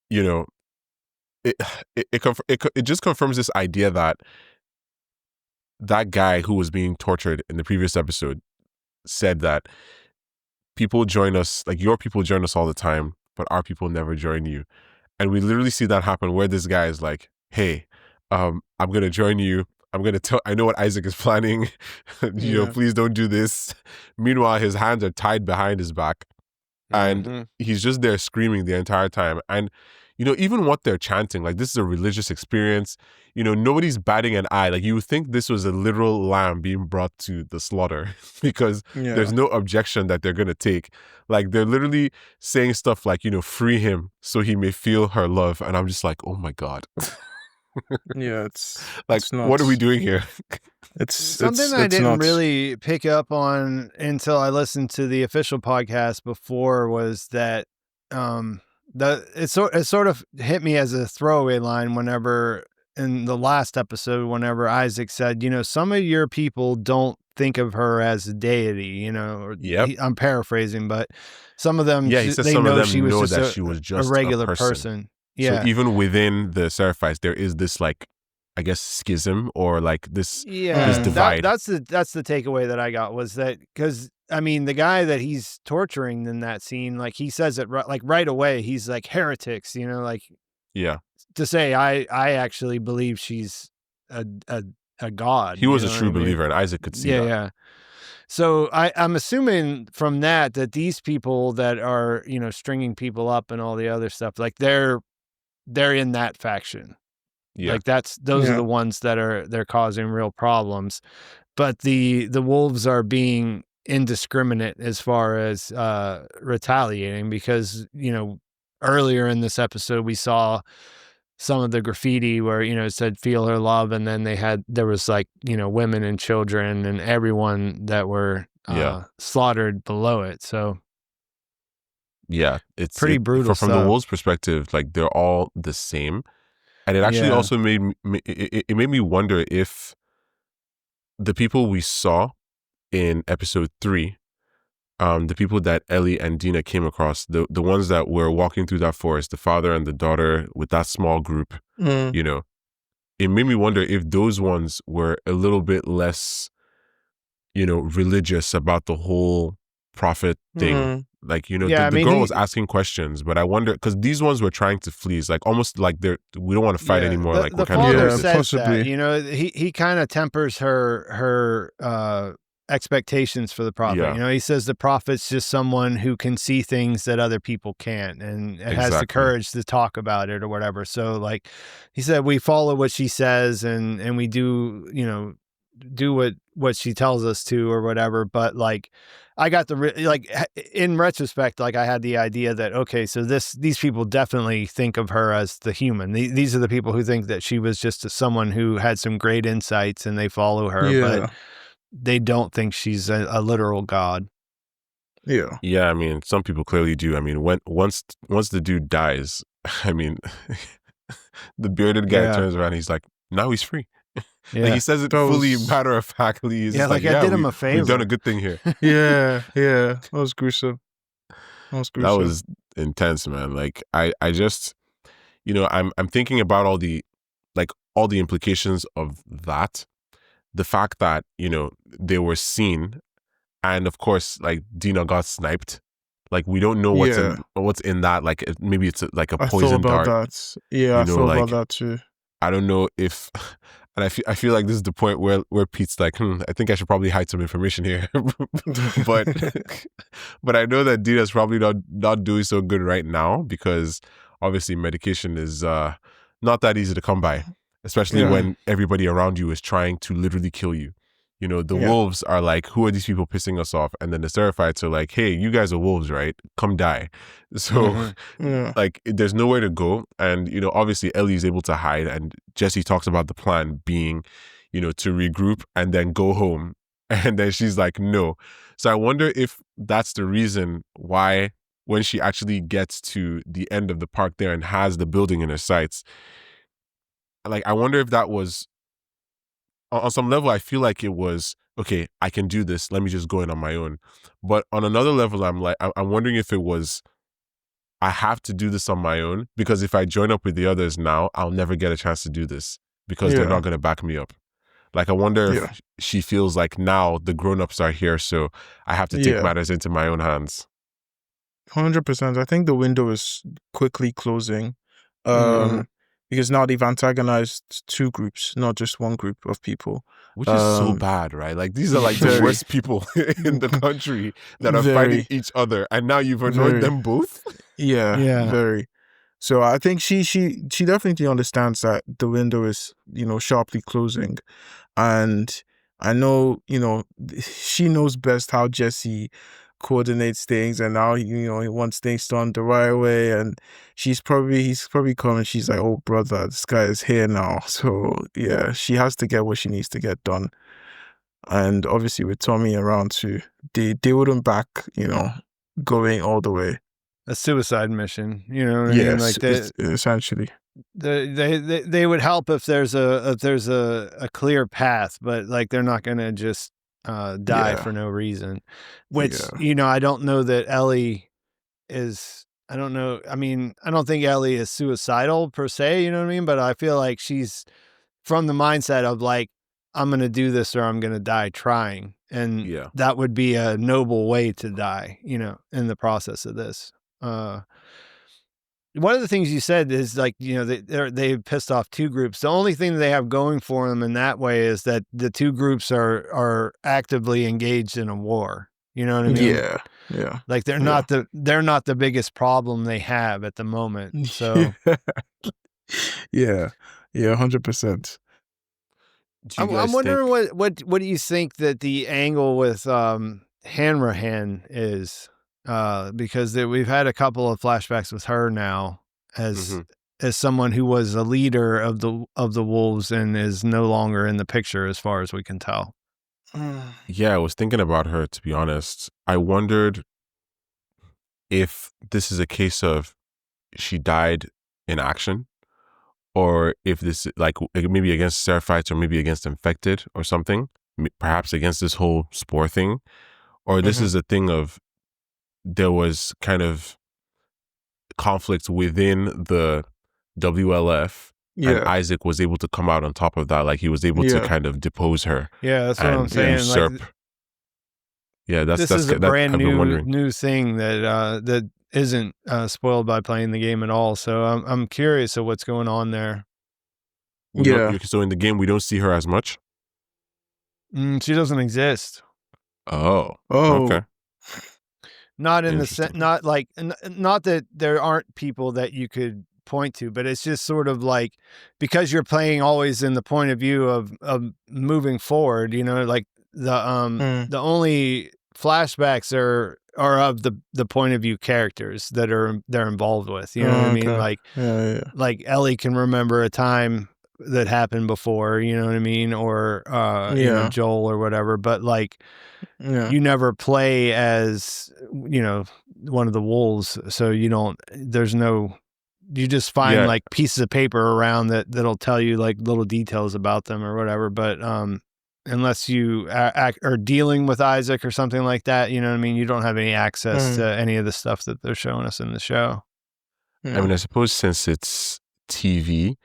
it just confirms this idea that guy who was being tortured in the previous episode said that people join us, like, your people join us all the time, but our people never join you. And we literally see that happen where this guy is like, hey, I'm going to join you. I'm going to tell, I know what Isaac is planning. Please don't do this. Meanwhile, his hands are tied behind his back. And he's just there screaming the entire time. And, even what they're chanting, like, this is a religious experience. Nobody's batting an eye. Like, you would think this was a literal lamb being brought to the slaughter because there's no objection that they're going to take. Like, they're literally saying stuff like, free him so he may feel her love. And I'm just like, oh my God. It's like, it's what are we nuts. doing here? It's Something I didn't nuts. really pick up on until I listened to the official podcast before was that it sort of hit me as a throwaway line whenever in the last episode, whenever Isaac said, some of your people don't think of her as a deity, or I'm paraphrasing, but some of them, he says they some know of them she was know just that she was just a regular person. Yeah. So even within the Seraphites, there is this, like, I guess, schism or like this divide. That's the takeaway that I got, was that, because I mean, the guy that he's torturing in that scene, like, he says it right away. He's like, heretics, like, to say I actually believe she's a god. He was a true believer, and Isaac could see that. Yeah. So I'm assuming from that these people that are stringing people up and all the other stuff, like, they're in that faction. Yeah. Like, those are the ones that they're causing real problems. But the wolves are being indiscriminate as far as retaliating, because earlier in this episode we saw some of the graffiti where it said feel her love, and then there was like women and children and everyone that were slaughtered below it. So it's pretty brutal from the wolves' perspective. Like, they're all the same. And it actually also made me wonder if the people we saw in episode 3, the people that Ellie and Dina came across, the ones that were walking through that forest, the father and the daughter with that small group, it made me wonder if those ones were a little bit less, religious about the whole prophet thing. Like, the girl was asking questions, but I wonder, because these ones were trying to flee. It's like almost like we don't want to fight anymore. Like, the father says that, he kind of tempers her expectations for the prophet. He says the prophet's just someone who can see things that other people can't, and has the courage to talk about it or whatever. So, like, he said, we follow what she says and we do what she tells us to or whatever. But, like, I got in retrospect, like, I had the idea that, okay, so these people definitely think of her as the human. These are the people who think that she was just someone who had some great insights and they follow her, but they don't think she's a literal god. Yeah. Yeah, I mean, some people clearly do. I mean, once the dude dies, I mean, the bearded guy Yeah. turns around. He's like, now he's free. Like Yeah. he says it That fully was matter of factly. He's Yeah, just like, like I yeah, did him a we've done a favor. good thing here. yeah, that was gruesome. That was intense, man. Like I just, I'm thinking about all the implications of that. The fact that, they were seen, and of course, like Dina got sniped. Like we don't know what's Yeah. in that. Like maybe it's like a I thought poison about dart. that. Yeah, I thought about Like that too. I don't know if, and I feel like this is the point where Pete's like, I think I should probably hide some information here, but but I know that Dina's probably not doing so good right now because obviously medication is not that easy to come by, especially Yeah. when everybody around you is trying to literally kill you. The Yeah. wolves are like, who are these people pissing us off? And then the Seraphites are like, hey, you guys are wolves, right? Come die. So Yeah. like there's nowhere to go. And, obviously Ellie is able to hide. And Jesse talks about the plan being, to regroup and then go home. And then she's like, no. So I wonder if that's the reason why when she actually gets to the end of the park there and has the building in her sights, like, I wonder if that was, on some level, I feel like it was, okay, I can do this. Let me just go in on my own. But on another level, I'm wondering if it was, I have to do this on my own because if I join up with the others now, I'll never get a chance to do this because they're not going to back me up. Like, I wonder if she feels like now the grown-ups are here, so I have to take matters into my own hands. 100%. I think the window is quickly closing. Because now they've antagonized two groups, not just one group of people. Which is so bad, right? Like, these are like the worst people in the country that are fighting each other, and now you've annoyed them both? Yeah, very. So I think she definitely understands that the window is, sharply closing. And I know, she knows best how Jesse coordinates things and how, he wants things done the right way. And he's probably coming. She's like, oh, brother, this guy is here now. So, yeah, she has to get what she needs to get done. And obviously with Tommy around too, they wouldn't back, going all the way. A suicide mission, you know what I mean? Like essentially. They would help if there's a clear path, but like they're not gonna just die for no reason. Which I don't know that Ellie is. I don't know. I mean, I don't think Ellie is suicidal per se. You know what I mean? But I feel like she's from the mindset of like, I'm gonna do this or I'm gonna die trying, and that would be a noble way to die. In the process of this. One of the things you said is like, they pissed off two groups. The only thing they have going for them in that way is that the two groups are actively engaged in a war. You know what I mean? Yeah. Like they're not the biggest problem they have at the moment. So yeah, 100%. I'm wondering what do you think that the angle with Hanrahan is? Because we've had a couple of flashbacks with her now as someone who was a leader of the wolves and is no longer in the picture as far as we can tell. Yeah, I was thinking about her, to be honest. I wondered if this is a case of she died in action, or if this, like, maybe against Seraphites or maybe against infected or something, perhaps against this whole spore thing, or this is a thing of there was kind of conflict within the WLF, and Isaac was able to come out on top of that. Like he was able to kind of depose her. Yeah, that's what I'm saying. Usurp. Like, this is a brand new thing that isn't spoiled by playing the game at all. So I'm curious of what's going on there. So in the game we don't see her as much. She doesn't exist. Oh. Okay. Not in the sense, not that there aren't people that you could point to, but it's just sort of like, because you're playing always in the point of view of moving forward, like the only flashbacks are of the point of view characters that they're involved with, you know what I mean? Like, like Ellie can remember a time that happened before, you know what I mean? Or, you know, Joel or whatever, but like, you never play as, you know, one of the wolves. So you just find like pieces of paper around that'll tell you like little details about them or whatever. But, unless you are dealing with Isaac or something like that, you know what I mean? You don't have any access to any of the stuff that they're showing us in the show. I mean, I suppose since it's TV,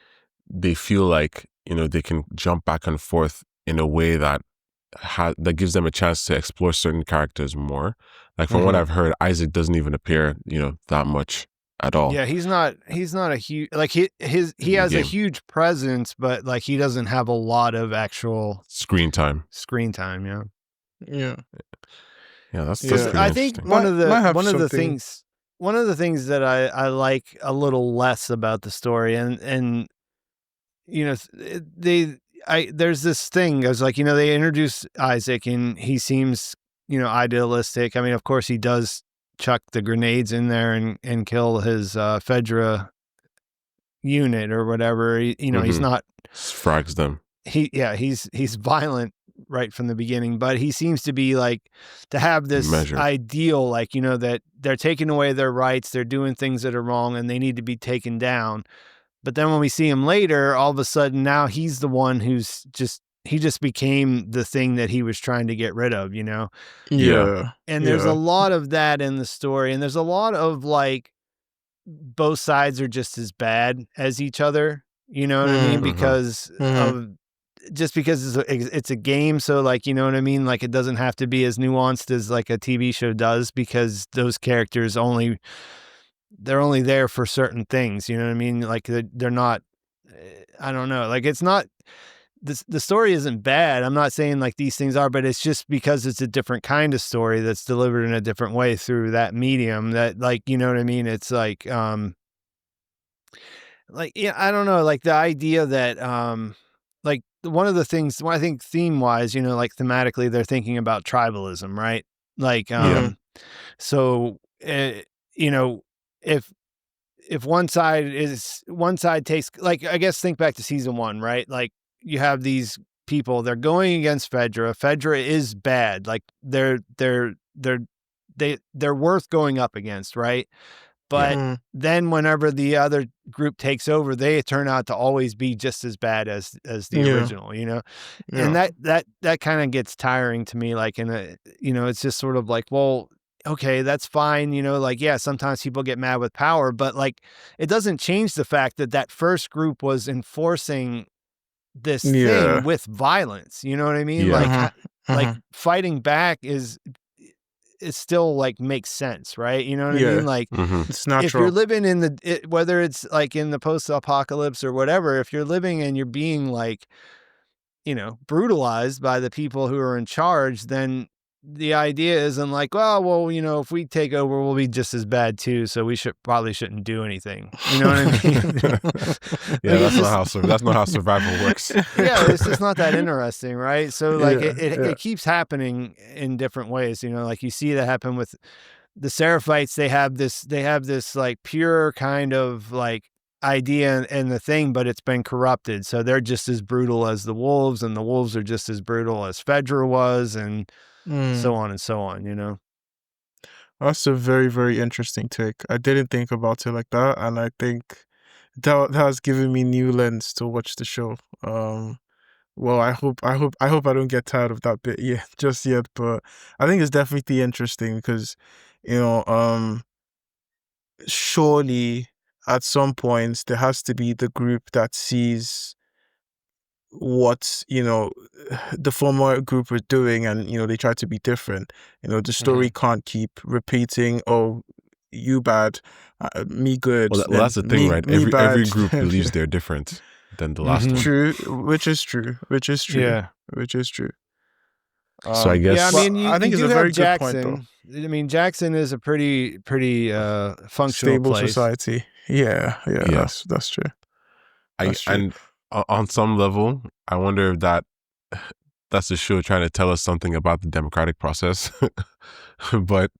they feel like, you know, they can jump back and forth in a way that that gives them a chance to explore certain characters more. Like from what I've heard, Isaac doesn't even appear, you know, that much at all. Yeah, he's not a huge, like he has a huge presence, but like he doesn't have a lot of actual screen time. Yeah. That's pretty I think interesting. one of the things that I like a little less about the story, and you know, there's this thing. I was like, you know, they introduce Isaac and he seems, you know, idealistic. I mean, of course he does chuck the grenades in there and kill his Fedra unit or whatever. You know, he's not frags them. He's violent right from the beginning, but he seems to be like to have this ideal, like, you know, that they're taking away their rights, they're doing things that are wrong and they need to be taken down. But then when we see him later, all of a sudden now he's the one who's he just became the thing that he was trying to get rid of, you know? Yeah. And there's a lot of that in the story. And there's a lot of like, both sides are just as bad as each other. You know what I mean? Because because it's a game. So like, you know what I mean? Like it doesn't have to be as nuanced as like a TV show does, because those characters they're only there for certain things. You know what I mean? Like they're not, I don't know. Like it's not, the story isn't bad. I'm not saying like these things are, but it's just because it's a different kind of story that's delivered in a different way through that medium that, like, you know what I mean? It's like, yeah, I don't know. Like the idea that, like one of the things, I think theme wise, you know, like thematically, they're thinking about tribalism, right? Like, so, you know, if one side takes, like, I guess think back to season 1, right? Like you have these people, they're going against Fedra. Fedra is bad. Like they're worth going up against, right? But then whenever the other group takes over, they turn out to always be just as bad as the original, you know? And that kind of gets tiring to me. Like, you know, it's just sort of like, well, okay, that's fine. You know, like, yeah, sometimes people get mad with power, but like, it doesn't change the fact that first group was enforcing this thing with violence. You know what I mean? Like fighting back is still like makes sense, right? You know what I mean? Like it's natural. If you're living in whether it's like in the post-apocalypse or whatever, if you're living and you're being like, you know, brutalized by the people who are in charge, then the idea isn't like, well, you know, if we take over, we'll be just as bad too. So we probably shouldn't do anything. You know what I mean? That's not how survival works. Yeah, it's just not that interesting, right? So like it keeps happening in different ways. You know, like you see that happen with the Seraphites. They have this like pure kind of like idea in the thing, but it's been corrupted. So they're just as brutal as the wolves, and the wolves are just as brutal as Fedra was, and so on and so on, you know? That's a very, very interesting take. I didn't think about it like that, and I think that has given me new lens to watch the show. Well, I hope I don't get tired of that bit just yet, but I think it's definitely interesting because, you know, surely at some points there has to be the group that sees what, you know, the former group was doing, and, you know, they try to be different. You know, the story can't keep repeating, oh, you bad, me good. Well, that's the thing, right? Every group believes they're different than the last one. True, which is true. Yeah. Which is true. So I guess, yeah, I mean, I think you it's do a very have good point, Jackson. though. I mean, Jackson is a pretty functional Stable place. society. Yeah. That's true. And on some level, I wonder if that's the show trying to tell us something about the democratic process. But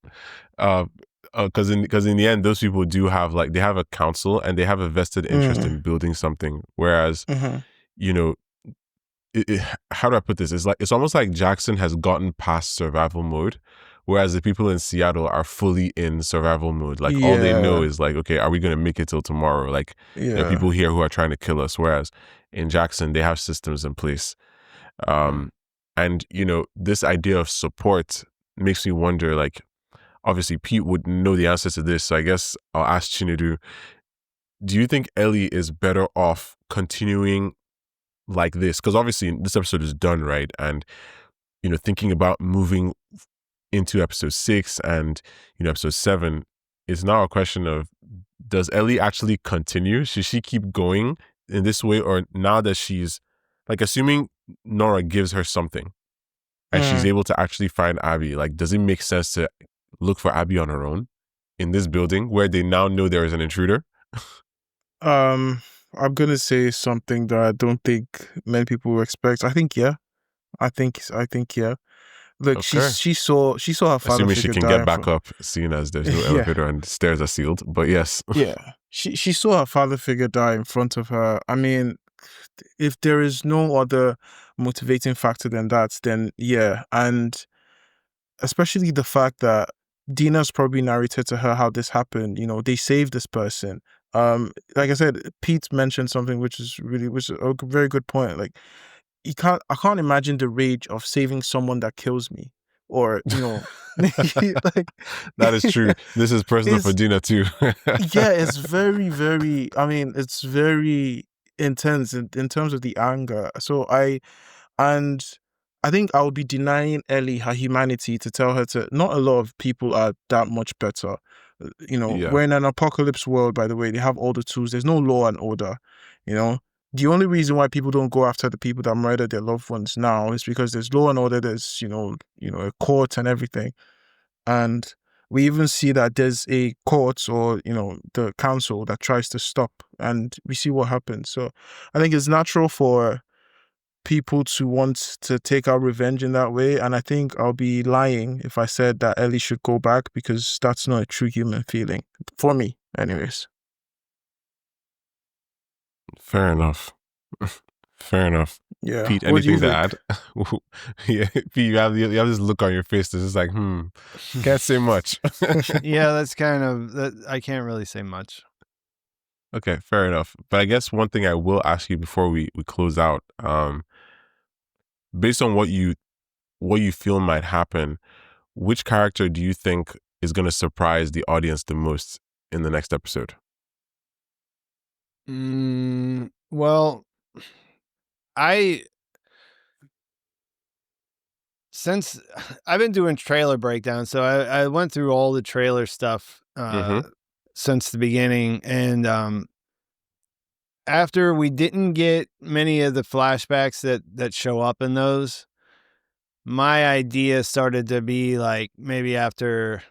because in the end, those people do have, like, they have a council and they have a vested interest in building something, whereas you know, how do I put this? It's almost like Jackson has gotten past survival mode, whereas the people in Seattle are fully in survival mode. Like all they know Yeah, is like, okay, are we gonna make it till tomorrow? Like there are yeah. people here who are trying to kill us, whereas in Jackson they have systems in place. Mm. And this idea of support makes me wonder. Like obviously Pete would know the answer to this, so I guess I'll ask Chinedu. Do you think Ellie is better off continuing like this? Because obviously this episode is done, right? And thinking about moving into episode 6 and episode 7 is now a question of, does Ellie actually continue? Should she keep going in this way, or now that she's like, assuming Nora gives her something and she's Mm. able to actually find Abby, like, does it make sense to look for Abby on her own in this building where they now know there is an intruder? I'm gonna say something that I don't think many people will expect. I think yeah. I think yeah. Look, Okay. she saw her father Assuming she figure can die get in back front. up, seeing as there's no Yeah, elevator and stairs are sealed. But yes. yeah. She saw her father figure die in front of her. I mean, if there is no other motivating factor than that, then yeah. And especially the fact that Dina's probably narrated to her how this happened. They saved this person. Like I said, Pete mentioned something which is a very good point. Like I can't imagine the rage of saving someone that kills me, or like That is true. This is personal for it's Dina too. yeah, it's very, very, I mean, it's very intense in terms of the anger. And I think I would be denying Ellie her humanity to tell her to. Not a lot of people are that much better. Yeah. We're in an apocalypse world, by the way. They have all the tools. There's no law and order. You know, the only reason why people don't go after the people that murder their loved ones now is because there's law and order. There's a court and everything. And we even see that there's a court or the council that tries to stop, and we see what happens. So I think it's natural for people to want to take out revenge in that way. And I think I'll be lying if I said that Ellie should go back, because that's not a true human feeling for me, anyways. Fair enough. Fair enough. Yeah. Pete, What do you anything to think? add? Yeah, Pete, you have this look on your face that's just like, can't say much. Yeah, that's kind of that. I can't really say much. Okay, fair enough. But I guess one thing I will ask you before we close out, based on what you feel might happen, which character do you think is going to surprise the audience the most in the next episode? Well, I since I've been doing trailer breakdowns, so I went through all the trailer stuff Mm-hmm. since the beginning, and after we didn't get many of the flashbacks that show up in those, my idea started to be like maybe after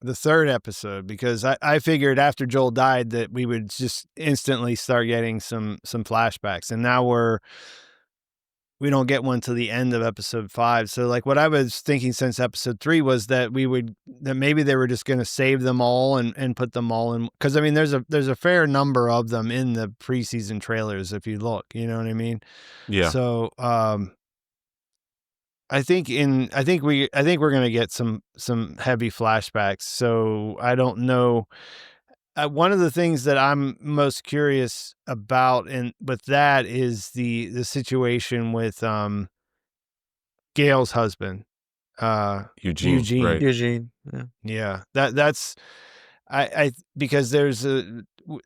the third episode, because I figured after Joel died that we would just instantly start getting some flashbacks, and now we don't get one till the end of episode 5. So like what I was thinking since episode 3 was that maybe they were just going to save them all and put them all in. Cause I mean, there's a fair number of them in the preseason trailers. If you look, you know what I mean? Yeah. So, I think we're going to get some heavy flashbacks. So I don't know. One of the things that I'm most curious about with that is the situation with Gail's husband, Eugene, right? Eugene. Eugene. Yeah. Yeah, that's because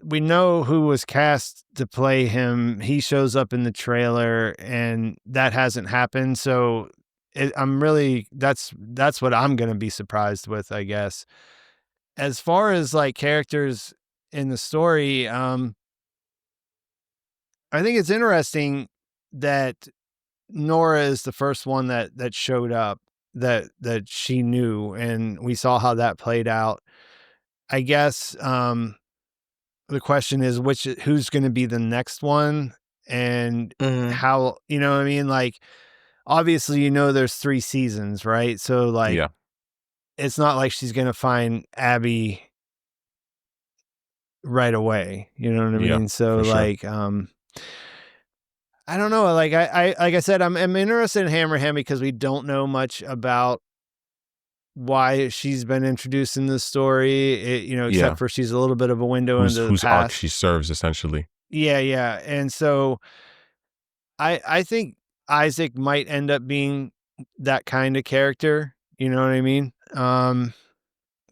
we know who was cast to play him. He shows up in the trailer, and that hasn't happened. So I'm really that's what I'm gonna be surprised with, I guess. As far as like characters in the story, I think it's interesting that Nora is the first one that showed up that she knew, and we saw how that played out. I guess the question is who's going to be the next one, and Mm-hmm. how, you know what I mean? Like obviously there's 3 seasons, right? So like Yeah, it's not like she's going to find Abby right away, you know what I yeah, mean? So for sure. like I don't know. Like I said, I'm interested in Hammerhand because we don't know much about why she's been introduced in this story, except for she's a little bit of a window into the whose arc past. she serves, essentially. Yeah. And so I think Isaac might end up being that kind of character. You know what I mean?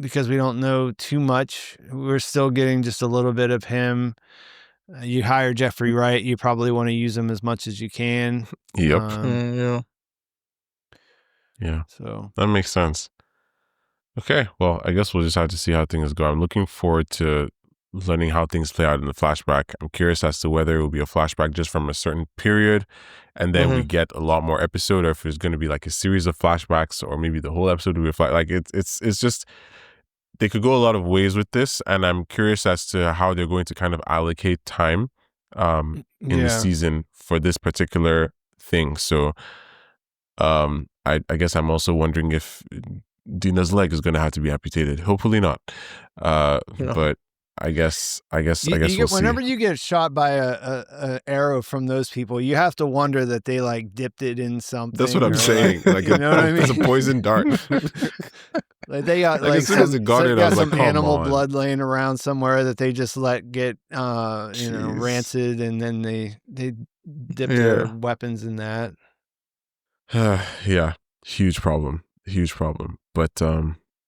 Because we don't know too much. We're still getting just a little bit of him. You hire Jeffrey Wright, you probably want to use him as much as you can. Yep. Yeah. So that makes sense. Okay, well, I guess we'll just have to see how things go. I'm looking forward to learning how things play out in the flashback. I'm curious as to whether it will be a flashback just from a certain period, and then we get a lot more episode, or if it's going to be like a series of flashbacks, or maybe the whole episode will be like it's just, they could go a lot of ways with this, and I'm curious as to how they're going to kind of allocate time in the season for this particular thing. So I guess I'm also wondering if Dina's leg is going to have to be amputated. Hopefully not. But I guess we'll see. Whenever you get shot by a arrow from those people, you have to wonder that they like dipped it in something. That's what I'm saying. Like, you know what I mean? It's a poison dart. Like they got as soon as it got it, I was some like, animal blood laying around somewhere that they just let get rancid, and then they dip their weapons in that. Yeah, huge problem. But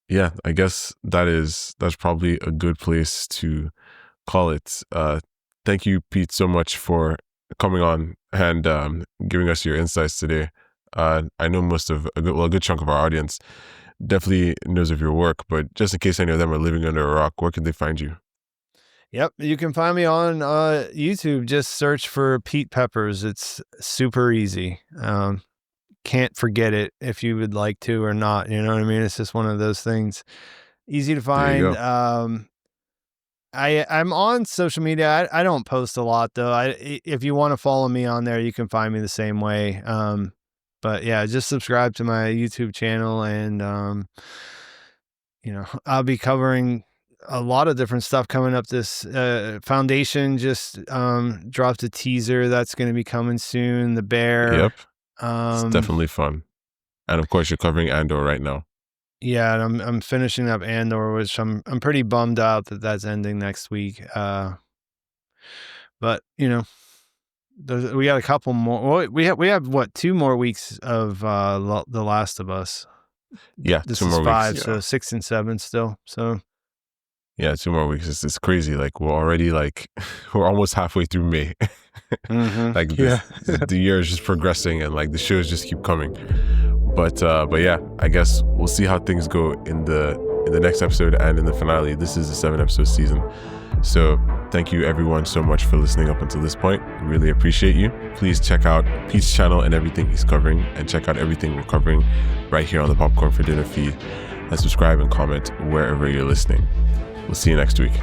yeah, I guess that's probably a good place to call it. Thank you, Pete, so much for coming on and giving us your insights today. I know a good chunk of our audience definitely knows of your work, but just in case any of them are living under a rock, where can they find you? Yep, you can find me on YouTube. Just search for Pete Peppers. It's super easy. Can't forget it if you would like to or not. You know what I mean? It's just one of those things. Easy to find. I'm on social media. I don't post a lot though. If you want to follow me on there, you can find me the same way. But yeah, just subscribe to my YouTube channel, and I'll be covering a lot of different stuff coming up. This Foundation just dropped a teaser that's going to be coming soon. The Bear. Yep. It's definitely fun. And of course, you're covering Andor right now. Yeah, and I'm finishing up Andor, which I'm pretty bummed out that that's ending next week. But we got a couple more. We have what, 2 more weeks of The Last of Us. Yeah, this 2 is more 5, weeks. so 6 and 7 still. So yeah, 2 more weeks. It's crazy. Like we're already we're almost halfway through May. Like the year is just progressing, and like the shows just keep coming. But yeah, I guess we'll see how things go in the next episode and in the finale. This is a 7-episode season. So thank you everyone so much for listening up until this point. We really appreciate you. Please check out Pete's channel and everything he's covering, and check out everything we're covering right here on the Popcorn for Dinner feed, and subscribe and comment wherever you're listening. We'll see you next week.